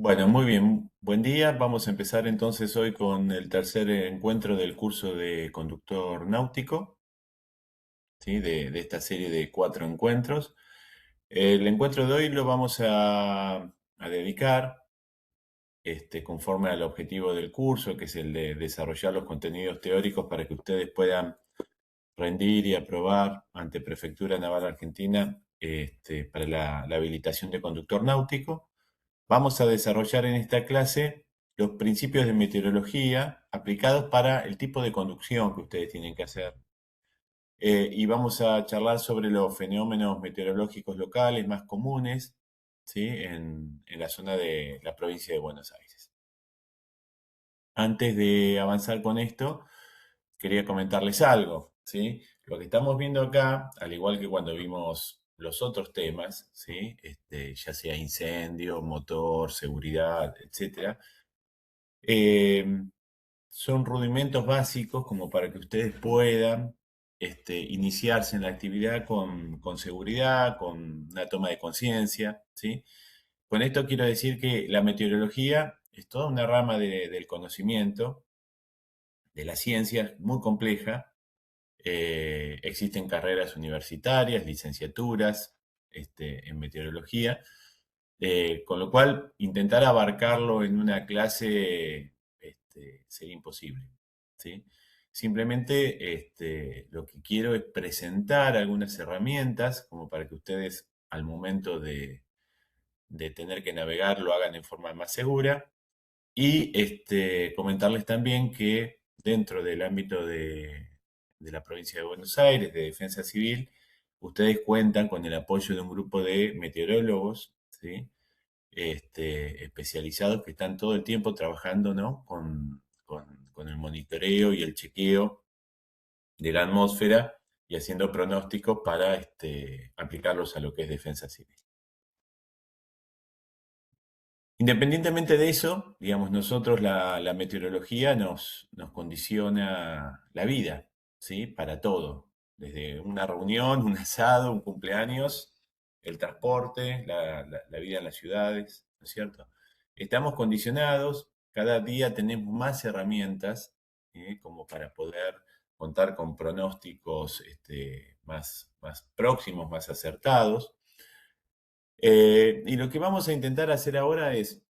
Bueno, muy bien. Buen día. Vamos a empezar entonces hoy con el tercer encuentro del curso de conductor náutico, ¿sí? De esta serie de cuatro encuentros. El encuentro de hoy lo vamos a dedicar conforme al objetivo del curso, que es el de desarrollar los contenidos teóricos para que ustedes puedan rendir y aprobar ante Prefectura Naval Argentina para la habilitación de conductor náutico. Vamos a desarrollar en esta clase los principios de meteorología aplicados para el tipo de conducción que ustedes tienen que hacer. Y vamos a charlar sobre los fenómenos meteorológicos locales más comunes, ¿sí? En la zona de la provincia de Buenos Aires. Antes de avanzar con esto, quería comentarles algo, ¿sí? Lo que estamos viendo acá, al igual que cuando vimos los otros temas, ¿sí? Ya sea incendio, motor, seguridad, etcétera, eh, son rudimentos básicos como para que ustedes puedan iniciarse en la actividad con seguridad, con una toma de conciencia, ¿sí? Con esto quiero decir que la meteorología es toda una rama del conocimiento, de la ciencia, muy compleja. Existen carreras universitarias, licenciaturas en meteorología, con lo cual intentar abarcarlo en una clase sería imposible, ¿sí? Simplemente lo que quiero es presentar algunas herramientas como para que ustedes al momento de tener que navegar lo hagan en forma más segura y comentarles también que dentro del ámbito de la provincia de Buenos Aires, de Defensa Civil, ustedes cuentan con el apoyo de un grupo de meteorólogos, ¿sí? Especializados que están todo el tiempo trabajando, ¿no? Con el monitoreo y el chequeo de la atmósfera y haciendo pronósticos para aplicarlos a lo que es defensa civil. Independientemente de eso, digamos, nosotros la meteorología nos condiciona la vida, ¿sí? Para todo, desde una reunión, un asado, un cumpleaños, el transporte, la vida en las ciudades, ¿no es cierto? Estamos condicionados, cada día tenemos más herramientas, como para poder contar con pronósticos más próximos, más acertados. Y lo que vamos a intentar hacer ahora es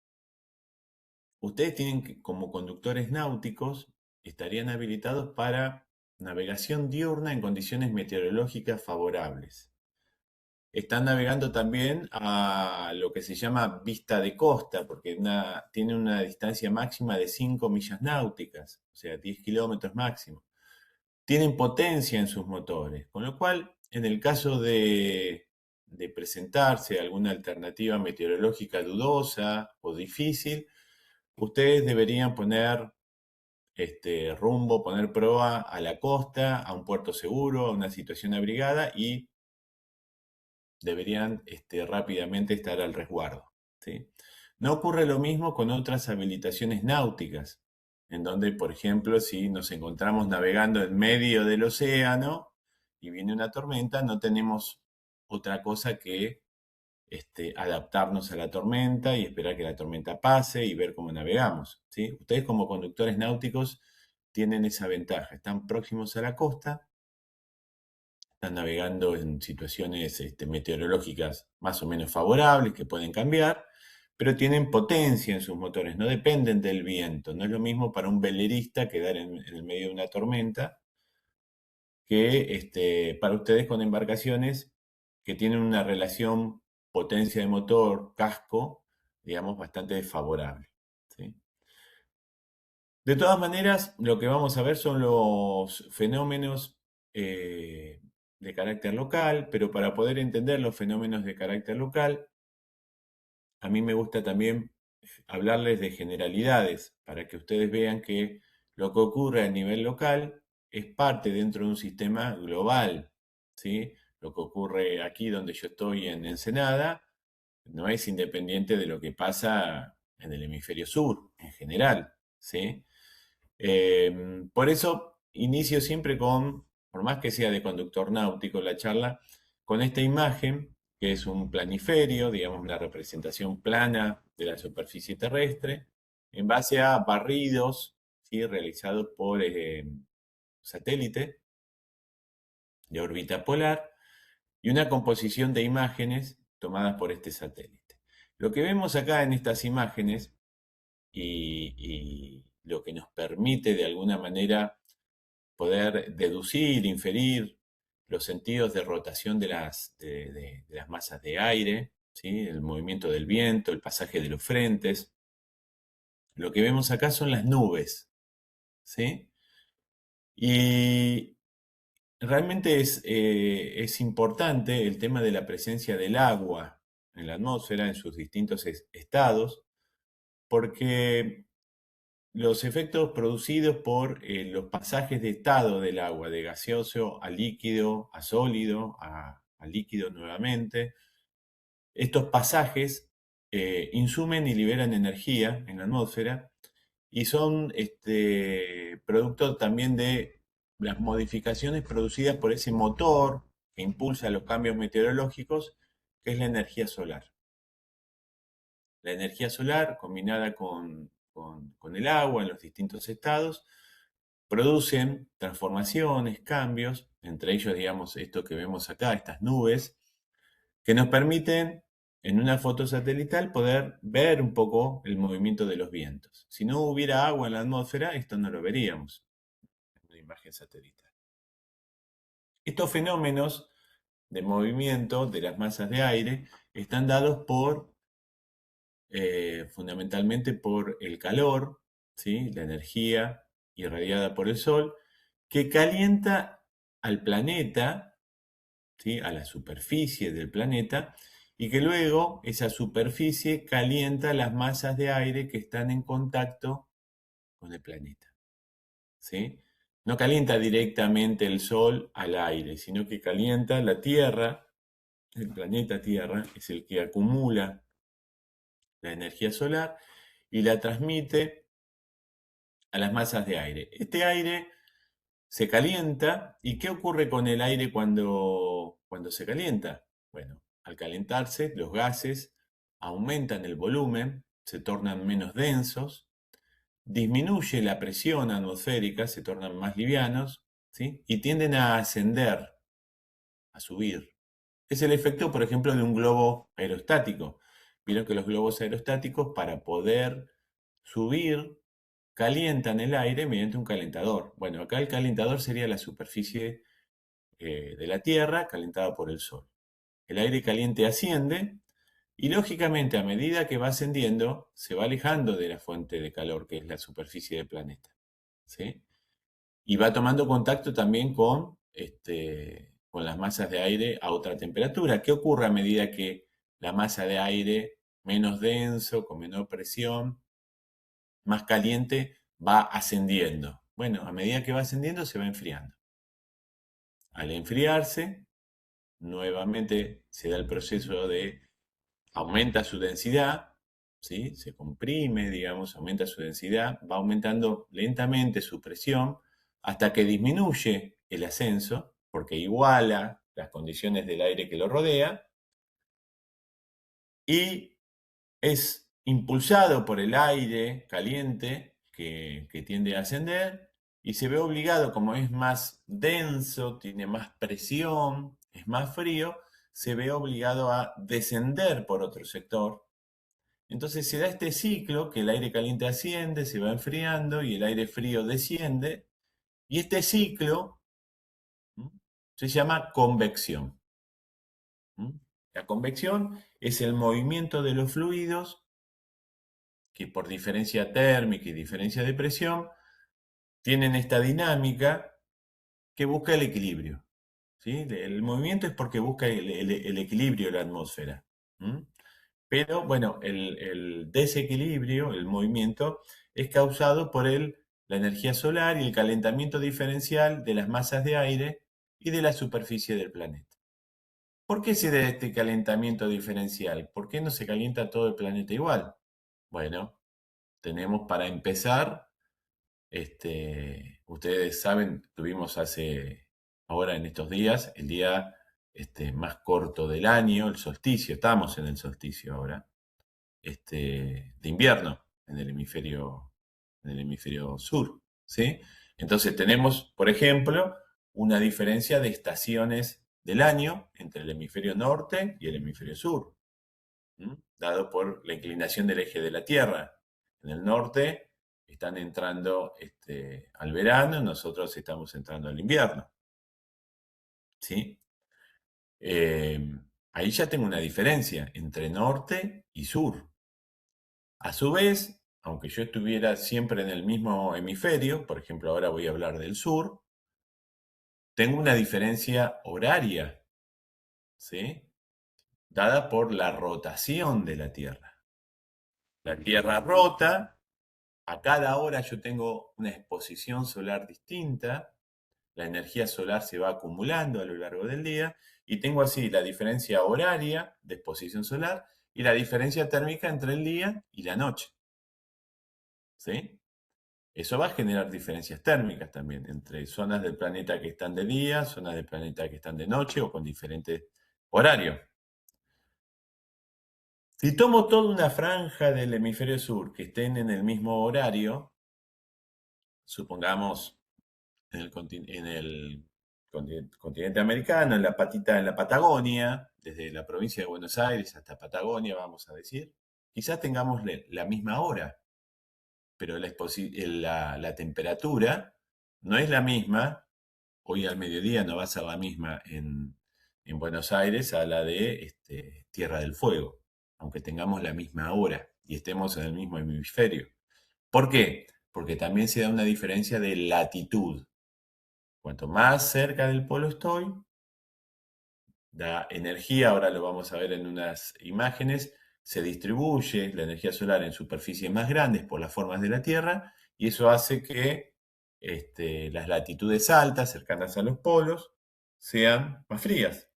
ustedes tienen que, como conductores náuticos, estarían habilitados para navegación diurna en condiciones meteorológicas favorables. Están navegando también a lo que se llama vista de costa, porque tiene una distancia máxima de 5 millas náuticas, o sea, 10 kilómetros máximo. Tienen potencia en sus motores, con lo cual, en el caso de presentarse alguna alternativa meteorológica dudosa o difícil, ustedes deberían poner rumbo, poner proa a la costa, a un puerto seguro, a una situación abrigada y deberían rápidamente estar al resguardo, ¿sí? No ocurre lo mismo con otras habilitaciones náuticas, en donde, por ejemplo, si nos encontramos navegando en medio del océano y viene una tormenta, no tenemos otra cosa que adaptarnos a la tormenta y esperar que la tormenta pase y ver cómo navegamos, ¿sí? Ustedes como conductores náuticos tienen esa ventaja, están próximos a la costa, están navegando en situaciones meteorológicas más o menos favorables que pueden cambiar, pero tienen potencia en sus motores, no dependen del viento. No es lo mismo para un velerista quedar en el medio de una tormenta que para ustedes con embarcaciones que tienen una relación potencia de motor, casco, digamos, bastante desfavorable, ¿sí? De todas maneras, lo que vamos a ver son los fenómenos eh, de carácter local, pero para poder entender los fenómenos de carácter local, a mí me gusta también hablarles de generalidades, para que ustedes vean que lo que ocurre a nivel local es parte dentro de un sistema global, ¿sí? Lo que ocurre aquí donde yo estoy en Ensenada no es independiente de lo que pasa en el hemisferio sur, en general, ¿sí? Por eso inicio siempre con, por más que sea de conductor náutico la charla, con esta imagen que es un planiferio, digamos, una representación plana de la superficie terrestre, en base a barridos, ¿sí? Realizados por satélite de órbita polar y una composición de imágenes tomadas por este satélite. Lo que vemos acá en estas imágenes y lo que nos permite de alguna manera poder deducir, inferir los sentidos de rotación de las masas de aire, ¿sí? El movimiento del viento, el pasaje de los frentes. Lo que vemos acá son las nubes, ¿sí? Y realmente es importante el tema de la presencia del agua en la atmósfera en sus distintos estados, porque los efectos producidos por los pasajes de estado del agua, de gaseoso a líquido, a sólido, a líquido nuevamente, estos pasajes insumen y liberan energía en la atmósfera y son producto también de las modificaciones producidas por ese motor que impulsa los cambios meteorológicos, que es la energía solar. La energía solar combinada con el agua en los distintos estados producen transformaciones, cambios, entre ellos, digamos, esto que vemos acá, estas nubes, que nos permiten en una foto satelital poder ver un poco el movimiento de los vientos. Si no hubiera agua en la atmósfera, esto no lo veríamos en una imagen satelital. Estos fenómenos de movimiento de las masas de aire están dados fundamentalmente por el calor, ¿sí? La energía irradiada por el Sol, que calienta al planeta, ¿sí? A la superficie del planeta, y que luego esa superficie calienta las masas de aire que están en contacto con el planeta, ¿sí? No calienta directamente el Sol al aire, sino que calienta la Tierra, el planeta Tierra, es el que acumula la energía solar y la transmite a las masas de aire. Este aire se calienta. ¿Y qué ocurre con el aire cuando se calienta? Bueno, al calentarse, los gases aumentan el volumen, se tornan menos densos, disminuye la presión atmosférica, se tornan más livianos, ¿sí? Y tienden a ascender, a subir. Es el efecto, por ejemplo, de un globo aerostático. Vieron que los globos aerostáticos, para poder subir, calientan el aire mediante un calentador. Bueno, acá el calentador sería la superficie de la Tierra calentada por el Sol. El aire caliente asciende y lógicamente a medida que va ascendiendo se va alejando de la fuente de calor que es la superficie del planeta. ¿Sí? Y va tomando contacto también con las masas de aire a otra temperatura. ¿Qué ocurre a medida que la masa de aire menos denso, con menor presión, más caliente, va ascendiendo? Bueno, a medida que va ascendiendo se va enfriando. Al enfriarse, nuevamente se da el proceso de aumenta su densidad, ¿sí? Se comprime, digamos, aumenta su densidad, va aumentando lentamente su presión hasta que disminuye el ascenso, porque iguala las condiciones del aire que lo rodea, y es impulsado por el aire caliente que tiende a ascender y se ve obligado, como es más denso, tiene más presión, es más frío, se ve obligado a descender por otro sector. Entonces se da este ciclo que el aire caliente asciende, se va enfriando y el aire frío desciende. Y este ciclo se llama convección. La convección es el movimiento de los fluidos que por diferencia térmica y diferencia de presión tienen esta dinámica que busca el equilibrio. ¿Sí? El movimiento es porque busca el equilibrio de la atmósfera. Pero bueno, el desequilibrio, el movimiento, es causado por la energía solar y el calentamiento diferencial de las masas de aire y de la superficie del planeta. ¿Por qué se da este calentamiento diferencial? ¿Por qué no se calienta todo el planeta igual? Bueno, tenemos para empezar, ustedes saben, tuvimos ahora en estos días, el Día más corto del año, el solsticio, estamos en el solsticio ahora, de invierno en el hemisferio sur, ¿sí? Entonces tenemos, por ejemplo, una diferencia de estaciones del año entre el hemisferio norte y el hemisferio sur, dado por la inclinación del eje de la Tierra. En el norte están entrando al verano, nosotros estamos entrando al invierno, ¿sí? Eh, Ahí ya tengo una diferencia entre norte y sur. A su vez, aunque yo estuviera siempre en el mismo hemisferio, por ejemplo, ahora voy a hablar del sur, tengo una diferencia horaria, ¿sí? Dada por la rotación de la Tierra. La Tierra rota, a cada hora yo tengo una exposición solar distinta, la energía solar se va acumulando a lo largo del día y tengo así la diferencia horaria de exposición solar y la diferencia térmica entre el día y la noche, ¿sí? Eso va a generar diferencias térmicas también entre zonas del planeta que están de día, zonas del planeta que están de noche o con diferentes horarios. Si tomo toda una franja del hemisferio sur que estén en el mismo horario, supongamos en el continente americano, en la patita, en la Patagonia, desde la provincia de Buenos Aires hasta Patagonia, vamos a decir, quizás tengamos la misma hora, pero la temperatura no es la misma. Hoy al mediodía no va a ser la misma en Buenos Aires a la de Tierra del Fuego, aunque tengamos la misma hora y estemos en el mismo hemisferio. ¿Por qué? Porque también se da una diferencia de latitud. Cuanto más cerca del polo estoy, la energía, ahora lo vamos a ver en unas imágenes, se distribuye la energía solar en superficies más grandes por las formas de la Tierra y eso hace que las latitudes altas, cercanas a los polos, sean más frías.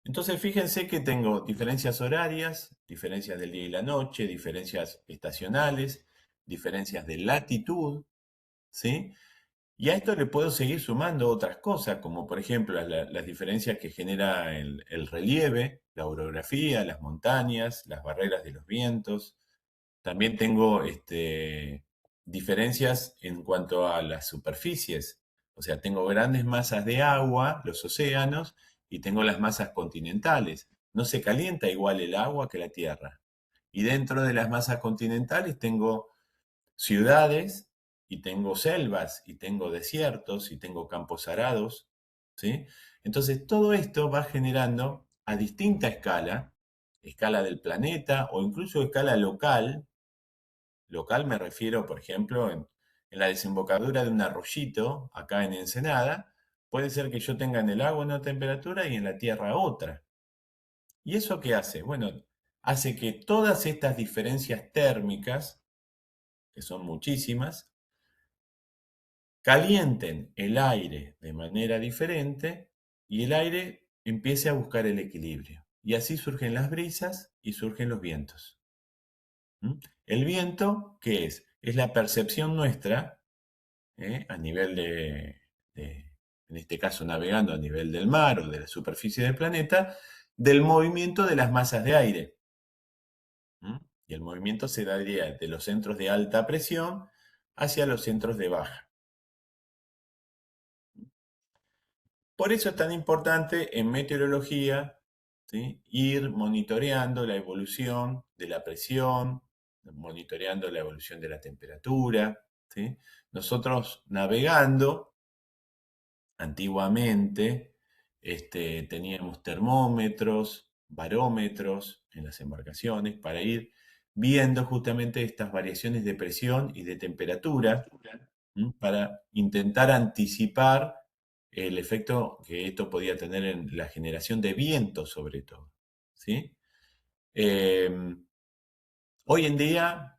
Entonces fíjense que tengo diferencias horarias, diferencias del día y la noche, diferencias estacionales, diferencias de latitud, ¿sí? Y a esto le puedo seguir sumando otras cosas, como por ejemplo las diferencias que genera el relieve, la orografía, las montañas, las barreras de los vientos. También tengo diferencias en cuanto a las superficies. O sea, tengo grandes masas de agua, los océanos, y tengo las masas continentales. No se calienta igual el agua que la tierra. Y dentro de las masas continentales tengo ciudades y tengo selvas y tengo desiertos y tengo campos arados, ¿sí? Entonces todo esto va generando a distinta escala, escala del planeta o incluso escala local. Local me refiero, por ejemplo, en la desembocadura de un arroyito, acá en Ensenada, puede ser que yo tenga en el agua una temperatura y en la tierra otra. ¿Y eso qué hace? Bueno, hace que todas estas diferencias térmicas, que son muchísimas, calienten el aire de manera diferente y el aire empiece a buscar el equilibrio. Y así surgen las brisas y surgen los vientos. El viento, ¿qué es? Es la percepción nuestra, a nivel en este caso navegando a nivel del mar o de la superficie del planeta, del movimiento de las masas de aire. Y el movimiento se daría de los centros de alta presión hacia los centros de baja. Por eso es tan importante en meteorología, ¿sí?, ir monitoreando la evolución de la presión, monitoreando la evolución de la temperatura, ¿sí? Nosotros navegando, antiguamente, teníamos termómetros, barómetros en las embarcaciones para ir viendo justamente estas variaciones de presión y de temperatura, para intentar anticipar el efecto que esto podía tener en la generación de viento, sobre todo, ¿sí? Hoy en día,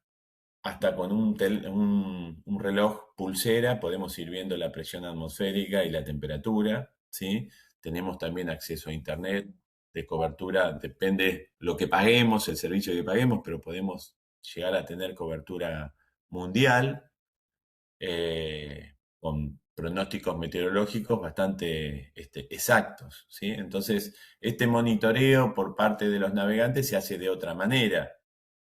hasta con un reloj pulsera podemos ir viendo la presión atmosférica y la temperatura, ¿sí? Tenemos también acceso a Internet de cobertura, depende lo que paguemos, el servicio que paguemos, pero podemos llegar a tener cobertura mundial, con pronósticos meteorológicos bastante exactos, ¿sí? Entonces, este monitoreo por parte de los navegantes se hace de otra manera,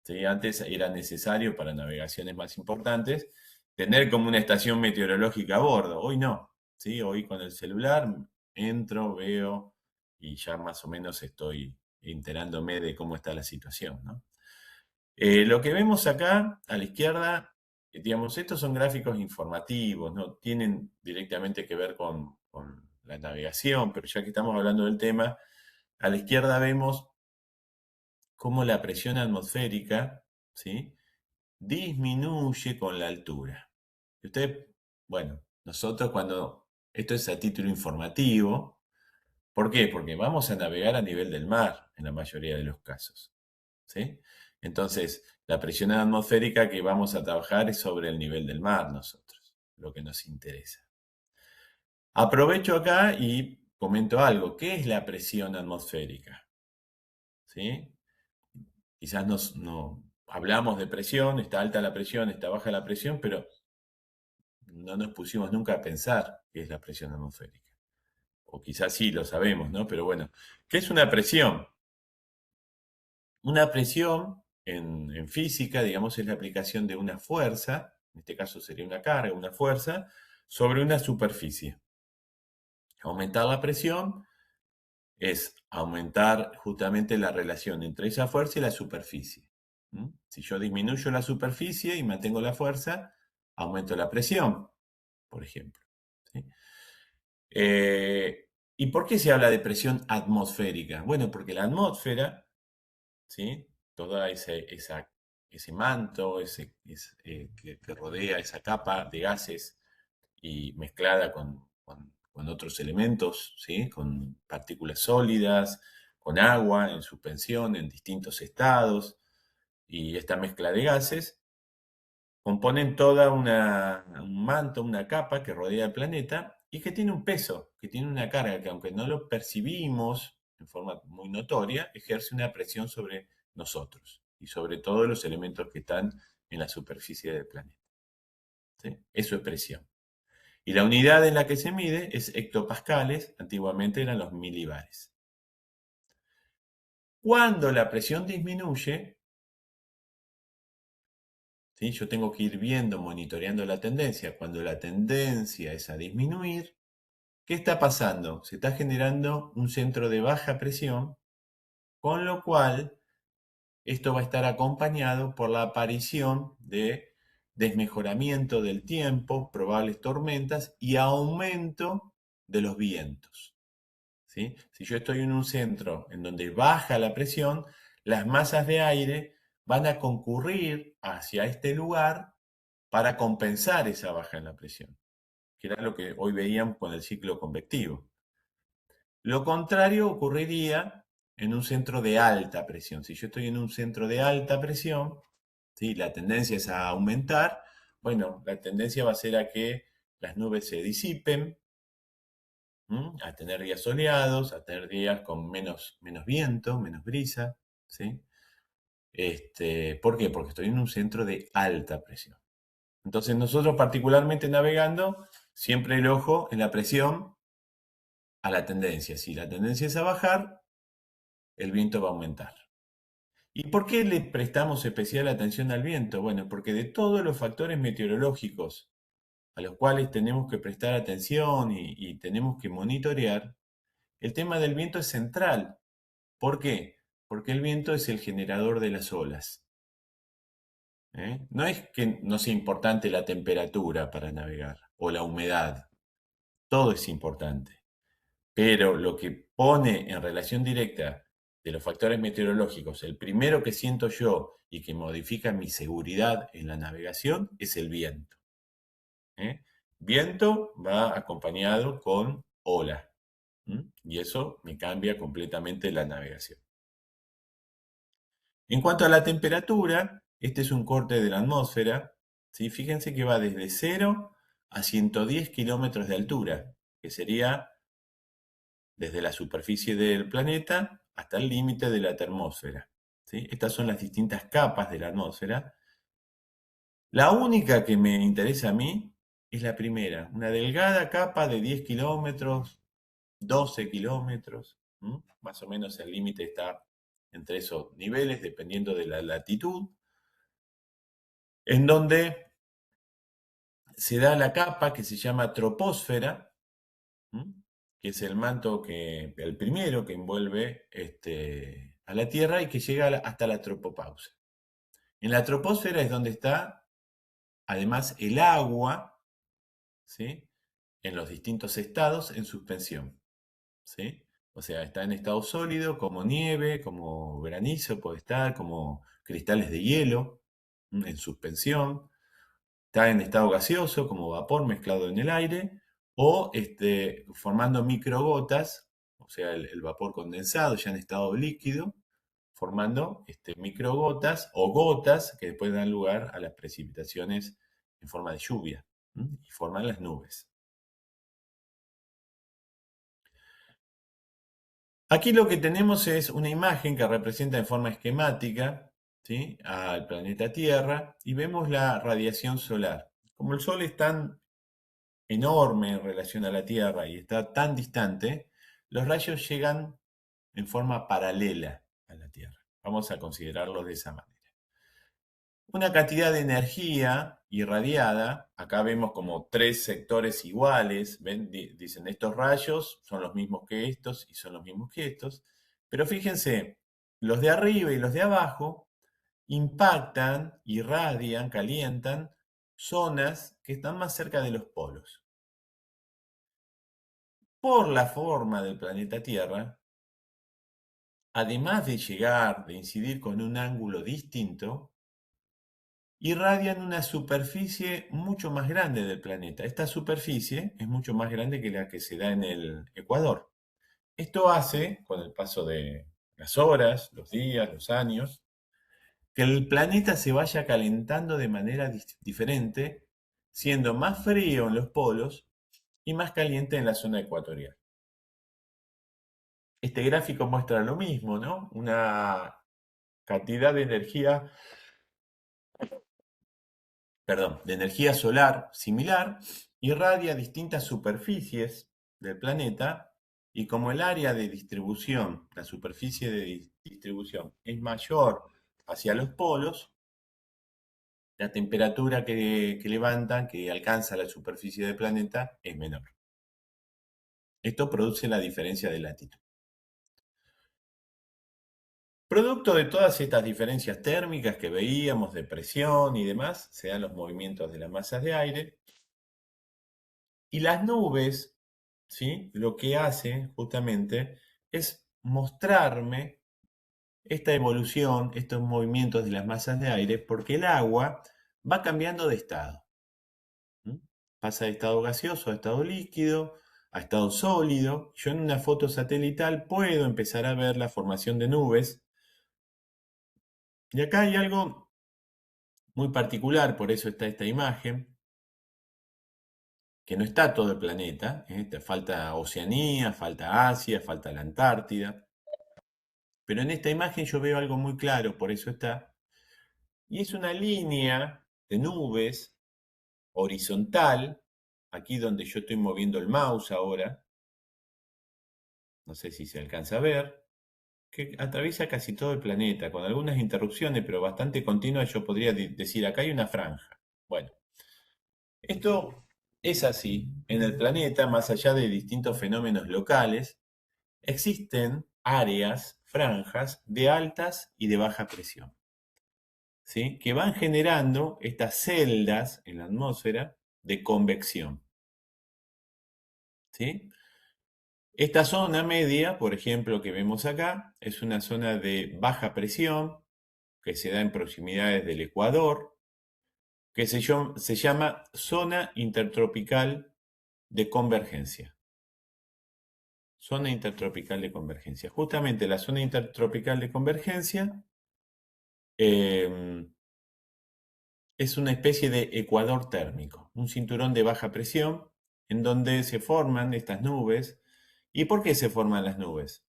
¿sí? Antes era necesario para navegaciones más importantes tener como una estación meteorológica a bordo. Hoy no, ¿sí? Hoy con el celular entro, veo y ya más o menos estoy enterándome de cómo está la situación, ¿no? Lo que vemos acá a la izquierda, digamos, estos son gráficos informativos, no tienen directamente que ver con la navegación, pero ya que estamos hablando del tema, a la izquierda vemos cómo la presión atmosférica, ¿sí?, disminuye con la altura. Y usted, bueno, nosotros cuando, esto es a título informativo, ¿por qué? Porque vamos a navegar a nivel del mar en la mayoría de los casos, ¿sí? Entonces, la presión atmosférica que vamos a trabajar es sobre el nivel del mar nosotros, lo que nos interesa. Aprovecho acá y comento algo. ¿Qué es la presión atmosférica? ¿Sí? Quizás no hablamos de presión, está alta la presión, está baja la presión, pero no nos pusimos nunca a pensar qué es la presión atmosférica. O quizás sí lo sabemos, ¿no? Pero bueno, ¿qué es una presión? Una presión en física, digamos, es la aplicación de una fuerza, en este caso sería una carga, una fuerza, sobre una superficie. Aumentar la presión es aumentar justamente la relación entre esa fuerza y la superficie. ¿Mm? Si yo disminuyo la superficie y mantengo la fuerza, aumento la presión, por ejemplo. ¿Sí? ¿Y por qué se habla de presión atmosférica? Bueno, porque la atmósfera, ¿sí?, todo ese manto que rodea esa capa de gases y mezclada con otros elementos, ¿sí?, con partículas sólidas, con agua en suspensión en distintos estados, y esta mezcla de gases componen toda un manto, una capa que rodea el planeta y que tiene un peso, que tiene una carga que aunque no lo percibimos en forma muy notoria, ejerce una presión sobre nosotros y sobre todos los elementos que están en la superficie del planeta, ¿sí? Eso es presión. Y la unidad en la que se mide es hectopascales, antiguamente eran los milibares. Cuando la presión disminuye, ¿sí?, yo tengo que ir viendo, monitoreando la tendencia. Cuando la tendencia es a disminuir, ¿qué está pasando? Se está generando un centro de baja presión, con lo cual esto va a estar acompañado por la aparición de desmejoramiento del tiempo, probables tormentas y aumento de los vientos, ¿sí? Si yo estoy en un centro en donde baja la presión, las masas de aire van a concurrir hacia este lugar para compensar esa baja en la presión, que era lo que hoy veíamos con el ciclo convectivo. Lo contrario ocurriría en un centro de alta presión. Si yo estoy en un centro de alta presión, ¿sí?, la tendencia es a aumentar. Bueno, la tendencia va a ser a que las nubes se disipen, a tener días soleados, a tener días con menos viento, menos brisa, ¿sí? ¿Por qué? Porque estoy en un centro de alta presión. Entonces nosotros particularmente navegando, siempre el ojo en la presión a la tendencia. Si la tendencia es a bajar, el viento va a aumentar. ¿Y por qué le prestamos especial atención al viento? Bueno, porque de todos los factores meteorológicos a los cuales tenemos que prestar atención y tenemos que monitorear, el tema del viento es central. ¿Por qué? Porque el viento es el generador de las olas, ¿eh? No es que no sea importante la temperatura para navegar o la humedad, todo es importante. Pero lo que pone en relación directa de los factores meteorológicos, el primero que siento yo y que modifica mi seguridad en la navegación es el viento, ¿eh? Viento va acompañado con ola, y eso me cambia completamente la navegación. En cuanto a la temperatura, este es un corte de la atmósfera, ¿sí? Fíjense que va desde 0 a 110 kilómetros de altura, que sería desde la superficie del planeta hasta el límite de la termósfera, ¿sí? Estas son las distintas capas de la atmósfera. La única que me interesa a mí es la primera, una delgada capa de 10 kilómetros, 12 kilómetros, más o menos el límite está entre esos niveles, dependiendo de la latitud, en donde se da la capa que se llama troposfera, que es el manto el primero que envuelve a la Tierra y que llega hasta la tropopausa. En la troposfera es donde está, además, el agua, ¿sí? En los distintos estados en suspensión, ¿sí? O sea, está en estado sólido, como nieve, como granizo puede estar, como cristales de hielo, en suspensión. Está en estado gaseoso, como vapor mezclado en el aire, o formando microgotas, o sea, el vapor condensado ya en estado líquido, formando microgotas o gotas que después dan lugar a las precipitaciones en forma de lluvia, y forman las nubes. Aquí lo que tenemos es una imagen que representa en forma esquemática, ¿sí?, al planeta Tierra, y vemos la radiación solar. Como el Sol es tan enorme en relación a la Tierra y está tan distante, los rayos llegan en forma paralela a la Tierra. Vamos a considerarlo de esa manera. Una cantidad de energía irradiada, acá vemos como tres sectores iguales, ¿ven? Dicen estos rayos son los mismos que estos y son los mismos que estos, pero fíjense, los de arriba y los de abajo impactan, irradian, calientan zonas que están más cerca de los polos. Por la forma del planeta Tierra, además de llegar, de incidir con un ángulo distinto, irradian una superficie mucho más grande del planeta. Esta superficie es mucho más grande que la que se da en el Ecuador. Esto hace, con el paso de las horas, los días, los años, que el planeta se vaya calentando de manera diferente, siendo más frío en los polos y más caliente en la zona ecuatorial. Este gráfico muestra lo mismo, ¿no? Una cantidad de energía, perdón, de energía solar similar, irradia distintas superficies del planeta y como el área de distribución, la superficie de distribución es mayor hacia los polos, la temperatura que levantan, que alcanza la superficie del planeta, es menor. Esto produce la diferencia de latitud. Producto de todas estas diferencias térmicas que veíamos, de presión y demás, se dan los movimientos de las masas de aire. Y las nubes, ¿sí?, lo que hacen justamente es mostrarme esta evolución, estos movimientos de las masas de aire, porque el agua va cambiando de estado. Pasa de estado gaseoso a estado líquido, a estado sólido. Yo en una foto satelital puedo empezar a ver la formación de nubes. Y acá hay algo muy particular, por eso está esta imagen, que no está todo el planeta, falta Oceanía, falta Asia, falta la Antártida, pero en esta imagen yo veo algo muy claro, por eso está, y es una línea de nubes horizontal, aquí donde yo estoy moviendo el mouse ahora, no sé si se alcanza a ver, que atraviesa casi todo el planeta, con algunas interrupciones, pero bastante continuas. Yo podría decir, acá hay una franja. Bueno, esto es así. En el planeta, más allá de distintos fenómenos locales, existen áreas, franjas de altas y de baja presión, ¿sí?, que van generando estas celdas en la atmósfera de convección, ¿sí? Esta zona media, por ejemplo, que vemos acá, es una zona de baja presión que se da en proximidades del Ecuador, que se llama zona intertropical de convergencia. Zona intertropical de convergencia. Justamente la zona intertropical de convergencia es una especie de ecuador térmico, un cinturón de baja presión en donde se forman estas nubes. ¿Y por qué se forman las nubes?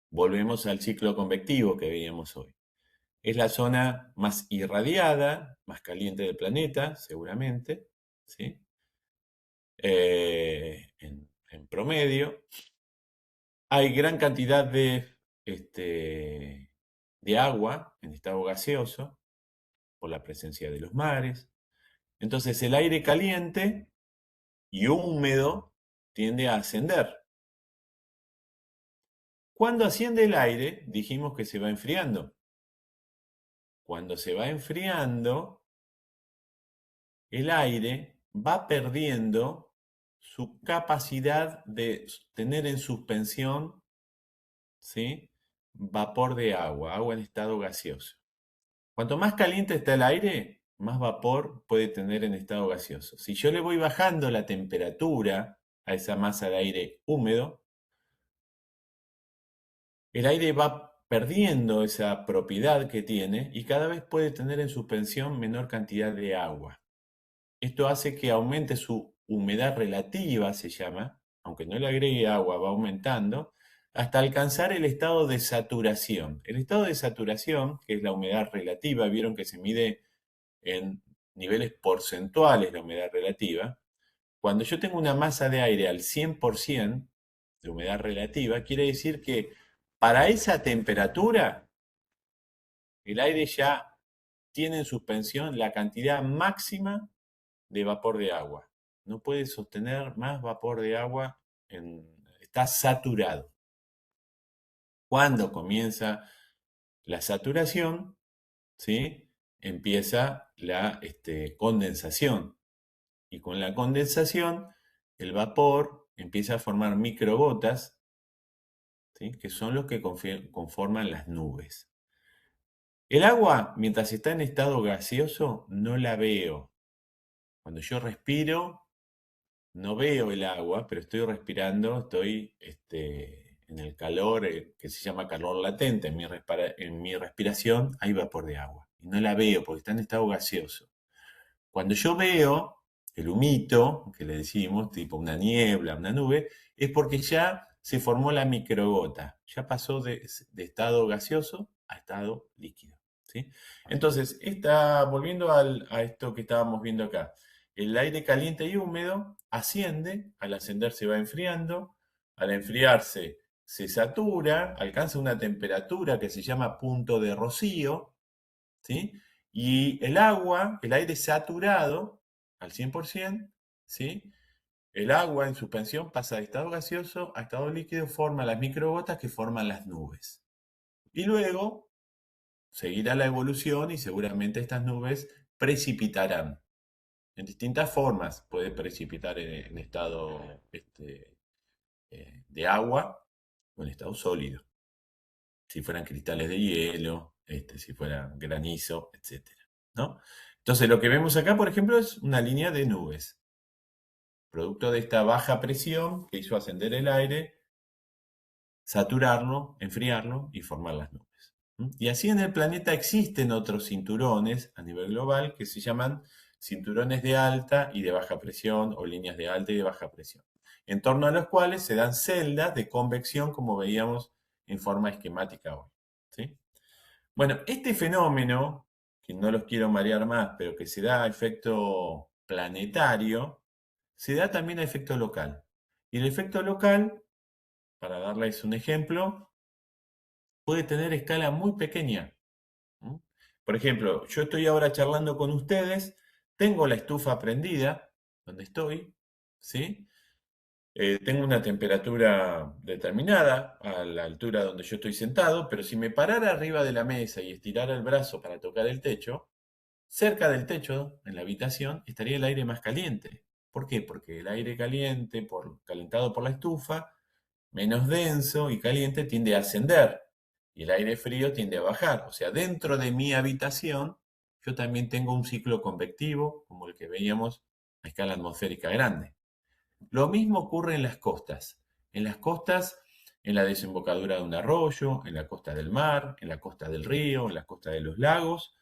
Volvemos al ciclo convectivo que veíamos hoy. Es la zona más irradiada, más caliente del planeta, seguramente, ¿sí? En promedio. Hay gran cantidad de agua en estado gaseoso por la presencia de los mares. Entonces el aire caliente y húmedo tiende a ascender. Cuando asciende el aire, dijimos que se va enfriando. Cuando se va enfriando, el aire va perdiendo su capacidad de tener en suspensión, ¿sí?, vapor de agua, agua en estado gaseoso. Cuanto más caliente está el aire, más vapor puede tener en estado gaseoso. Si yo le voy bajando la temperatura a esa masa de aire húmedo, el aire va perdiendo esa propiedad que tiene y cada vez puede tener en suspensión menor cantidad de agua. Esto hace que aumente su humedad relativa, se llama, aunque no le agregue agua, va aumentando, hasta alcanzar el estado de saturación. El estado de saturación, que es la humedad relativa, vieron que se mide en niveles porcentuales la humedad relativa. Cuando yo tengo una masa de aire al 100% de humedad relativa, quiere decir que para esa temperatura el aire ya tiene en suspensión la cantidad máxima de vapor de agua. No puede sostener más vapor de agua, está saturado. Cuando comienza la saturación, ¿sí?, empieza la condensación. Y con la condensación, el vapor empieza a formar microgotas, ¿sí?, que son los que conforman las nubes. El agua, mientras está en estado gaseoso, no la veo. Cuando yo respiro, no veo el agua, pero estoy respirando, estoy en el calor, que se llama calor latente. En mi respiración hay vapor de agua. Y no la veo porque está en estado gaseoso. Cuando yo veo el humito, que le decimos, tipo una niebla, una nube, es porque ya se formó la microgota, ya pasó de estado gaseoso a estado líquido, ¿sí? Entonces, volviendo a esto que estábamos viendo acá, el aire caliente y húmedo asciende, al ascender se va enfriando, al enfriarse se satura, alcanza una temperatura que se llama punto de rocío, ¿sí? Y el agua, el aire saturado al 100%, ¿sí? El agua en suspensión pasa de estado gaseoso a estado líquido, forma las microgotas que forman las nubes. Y luego seguirá la evolución y seguramente estas nubes precipitarán en distintas formas. Puede precipitar en estado de agua o en estado sólido, si fueran cristales de hielo, si fueran granizo, etcétera, ¿no? Entonces, lo que vemos acá, por ejemplo, es una línea de nubes, producto de esta baja presión que hizo ascender el aire, saturarlo, enfriarlo y formar las nubes. Y así en el planeta existen otros cinturones a nivel global que se llaman cinturones de alta y de baja presión o líneas de alta y de baja presión, en torno a los cuales se dan celdas de convección como veíamos en forma esquemática hoy, ¿sí? Bueno, este fenómeno, que no los quiero marear más, pero que se da a efecto planetario, se da también a efecto local. Y el efecto local, para darles un ejemplo, puede tener escala muy pequeña. Por ejemplo, yo estoy ahora charlando con ustedes, tengo la estufa prendida, donde estoy, ¿sí? Tengo una temperatura determinada a la altura donde yo estoy sentado, pero si me parara arriba de la mesa y estirara el brazo para tocar el techo, cerca del techo, en la habitación, estaría el aire más caliente. ¿Por qué? Porque el aire caliente, calentado por la estufa, menos denso y caliente, tiende a ascender y el aire frío tiende a bajar. O sea, dentro de mi habitación, yo también tengo un ciclo convectivo, como el que veíamos a escala atmosférica grande. Lo mismo ocurre en las costas. En las costas, en la desembocadura de un arroyo, en la costa del mar, en la costa del río, en la costa de los lagos,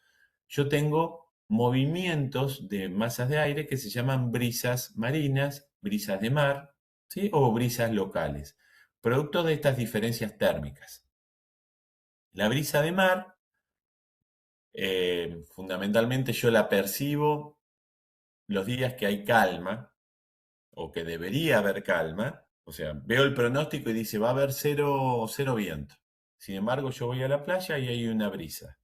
yo tengo movimientos de masas de aire que se llaman brisas marinas, brisas de mar, ¿sí?, o brisas locales, producto de estas diferencias térmicas. La brisa de mar, fundamentalmente yo la percibo los días que hay calma o que debería haber calma, o sea, veo el pronóstico y dice va a haber cero viento. Sin embargo, yo voy a la playa y hay una brisa.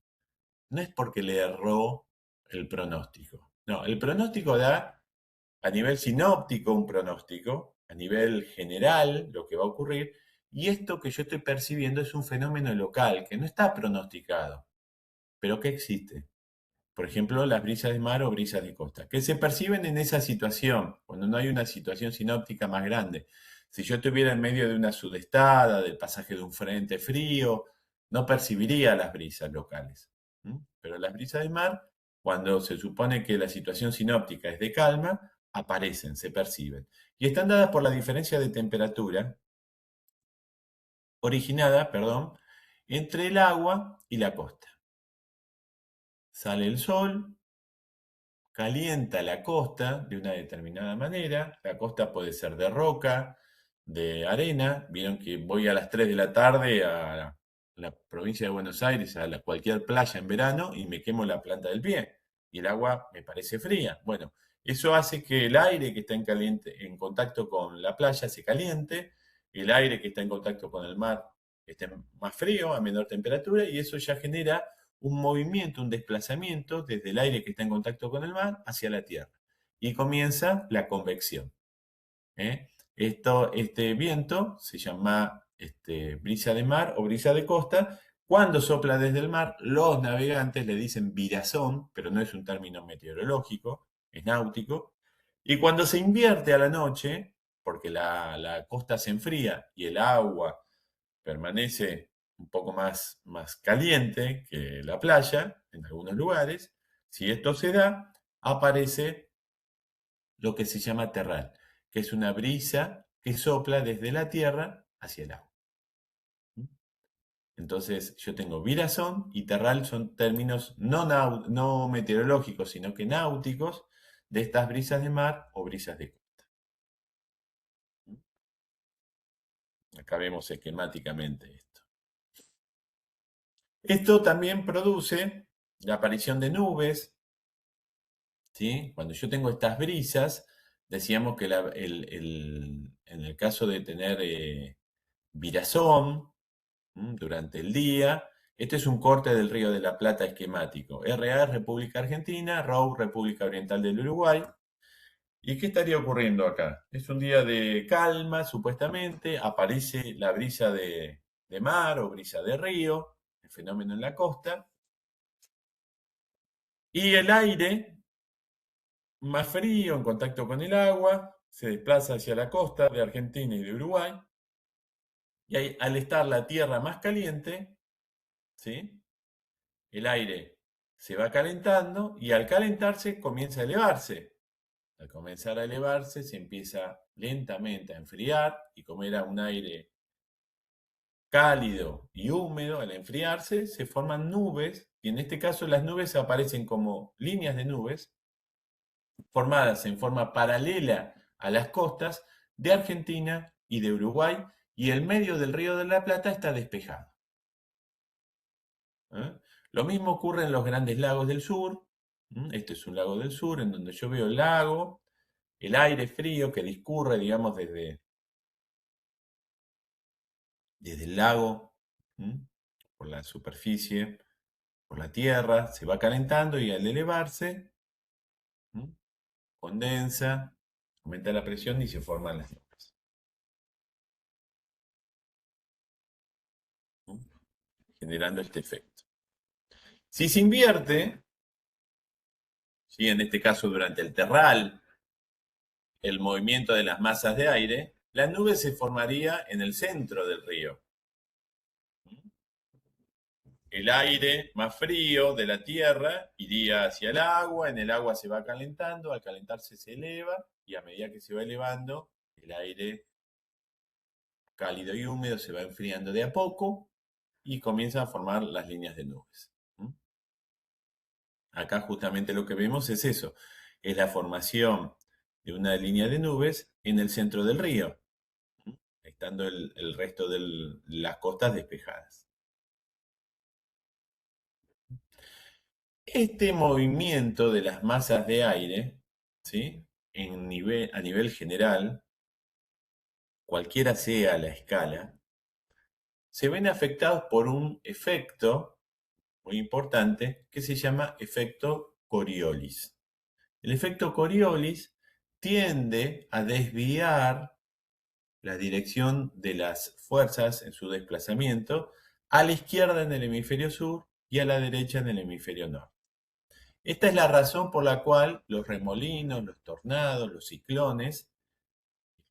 No es porque le erró el pronóstico. No, el pronóstico da a nivel sinóptico un pronóstico, a nivel general lo que va a ocurrir, y esto que yo estoy percibiendo es un fenómeno local que no está pronosticado, pero que existe. Por ejemplo, las brisas de mar o brisas de costa, que se perciben en esa situación, cuando no hay una situación sinóptica más grande. Si yo estuviera en medio de una sudestada, del pasaje de un frente frío, no percibiría las brisas locales. Pero las brisas de mar, cuando se supone que la situación sinóptica es de calma, aparecen, se perciben. Y están dadas por la diferencia de temperatura originada, perdón, entre el agua y la costa. Sale el sol, calienta la costa de una determinada manera. La costa puede ser de roca, de arena. Vieron que voy a las 3 de la tarde a la provincia de Buenos Aires, a cualquier playa en verano y me quemo la planta del pie. Y el agua me parece fría. Bueno, eso hace que el aire que está en contacto con la playa se caliente, el aire que está en contacto con el mar esté más frío, a menor temperatura, y eso ya genera un movimiento, un desplazamiento desde el aire que está en contacto con el mar hacia la Tierra. Y comienza la convección. ¿eh? Este viento se llama brisa de mar o brisa de costa. Cuando sopla desde el mar, los navegantes le dicen virazón, pero no es un término meteorológico, es náutico. Y cuando se invierte a la noche, porque la costa se enfría y el agua permanece un poco más caliente que la playa en algunos lugares, si esto se da, aparece lo que se llama terral, que es una brisa que sopla desde la tierra hacia el agua. Entonces yo tengo virazón y terral son términos no meteorológicos, sino que náuticos de estas brisas de mar o brisas de costa. Acá vemos esquemáticamente esto. Esto también produce la aparición de nubes, ¿sí? Cuando yo tengo estas brisas, decíamos que en el caso de tener virazón durante el día, este es un corte del Río de la Plata esquemático. RA es República Argentina, ROU República Oriental del Uruguay. ¿Y qué estaría ocurriendo acá? Es un día de calma, supuestamente, aparece la brisa de mar o brisa de río, el fenómeno en la costa, y el aire más frío en contacto con el agua se desplaza hacia la costa de Argentina y de Uruguay, y ahí, al estar la tierra más caliente, ¿sí? El aire se va calentando y al calentarse comienza a elevarse. Al comenzar a elevarse se empieza lentamente a enfriar y como era un aire cálido y húmedo, al enfriarse se forman nubes y en este caso las nubes aparecen como líneas de nubes formadas en forma paralela a las costas de Argentina y de Uruguay y el medio del Río de la Plata está despejado. ¿eh? Lo mismo ocurre en los grandes lagos del sur. Este es un lago del sur en donde yo veo el lago, el aire frío que discurre, digamos, desde el lago, por la superficie, por la tierra, se va calentando y al elevarse, condensa, aumenta la presión y se forman las nubes, generando este efecto. Si se invierte, ¿sí? En este caso durante el terral, el movimiento de las masas de aire, la nube se formaría en el centro del río. El aire más frío de la tierra iría hacia el agua, en el agua se va calentando, al calentarse se eleva y a medida que se va elevando, el aire cálido y húmedo se va enfriando de a poco y comienzan a formar las líneas de nubes. Acá justamente lo que vemos es eso, es la formación de una línea de nubes en el centro del río, estando el resto de las costas despejadas. Este movimiento de las masas de aire, ¿sí? A nivel general, cualquiera sea la escala, se ven afectados por un efecto muy importante que se llama efecto Coriolis. El efecto Coriolis tiende a desviar la dirección de las fuerzas en su desplazamiento a la izquierda en el hemisferio sur y a la derecha en el hemisferio norte. Esta es la razón por la cual los remolinos, los tornados, los ciclones,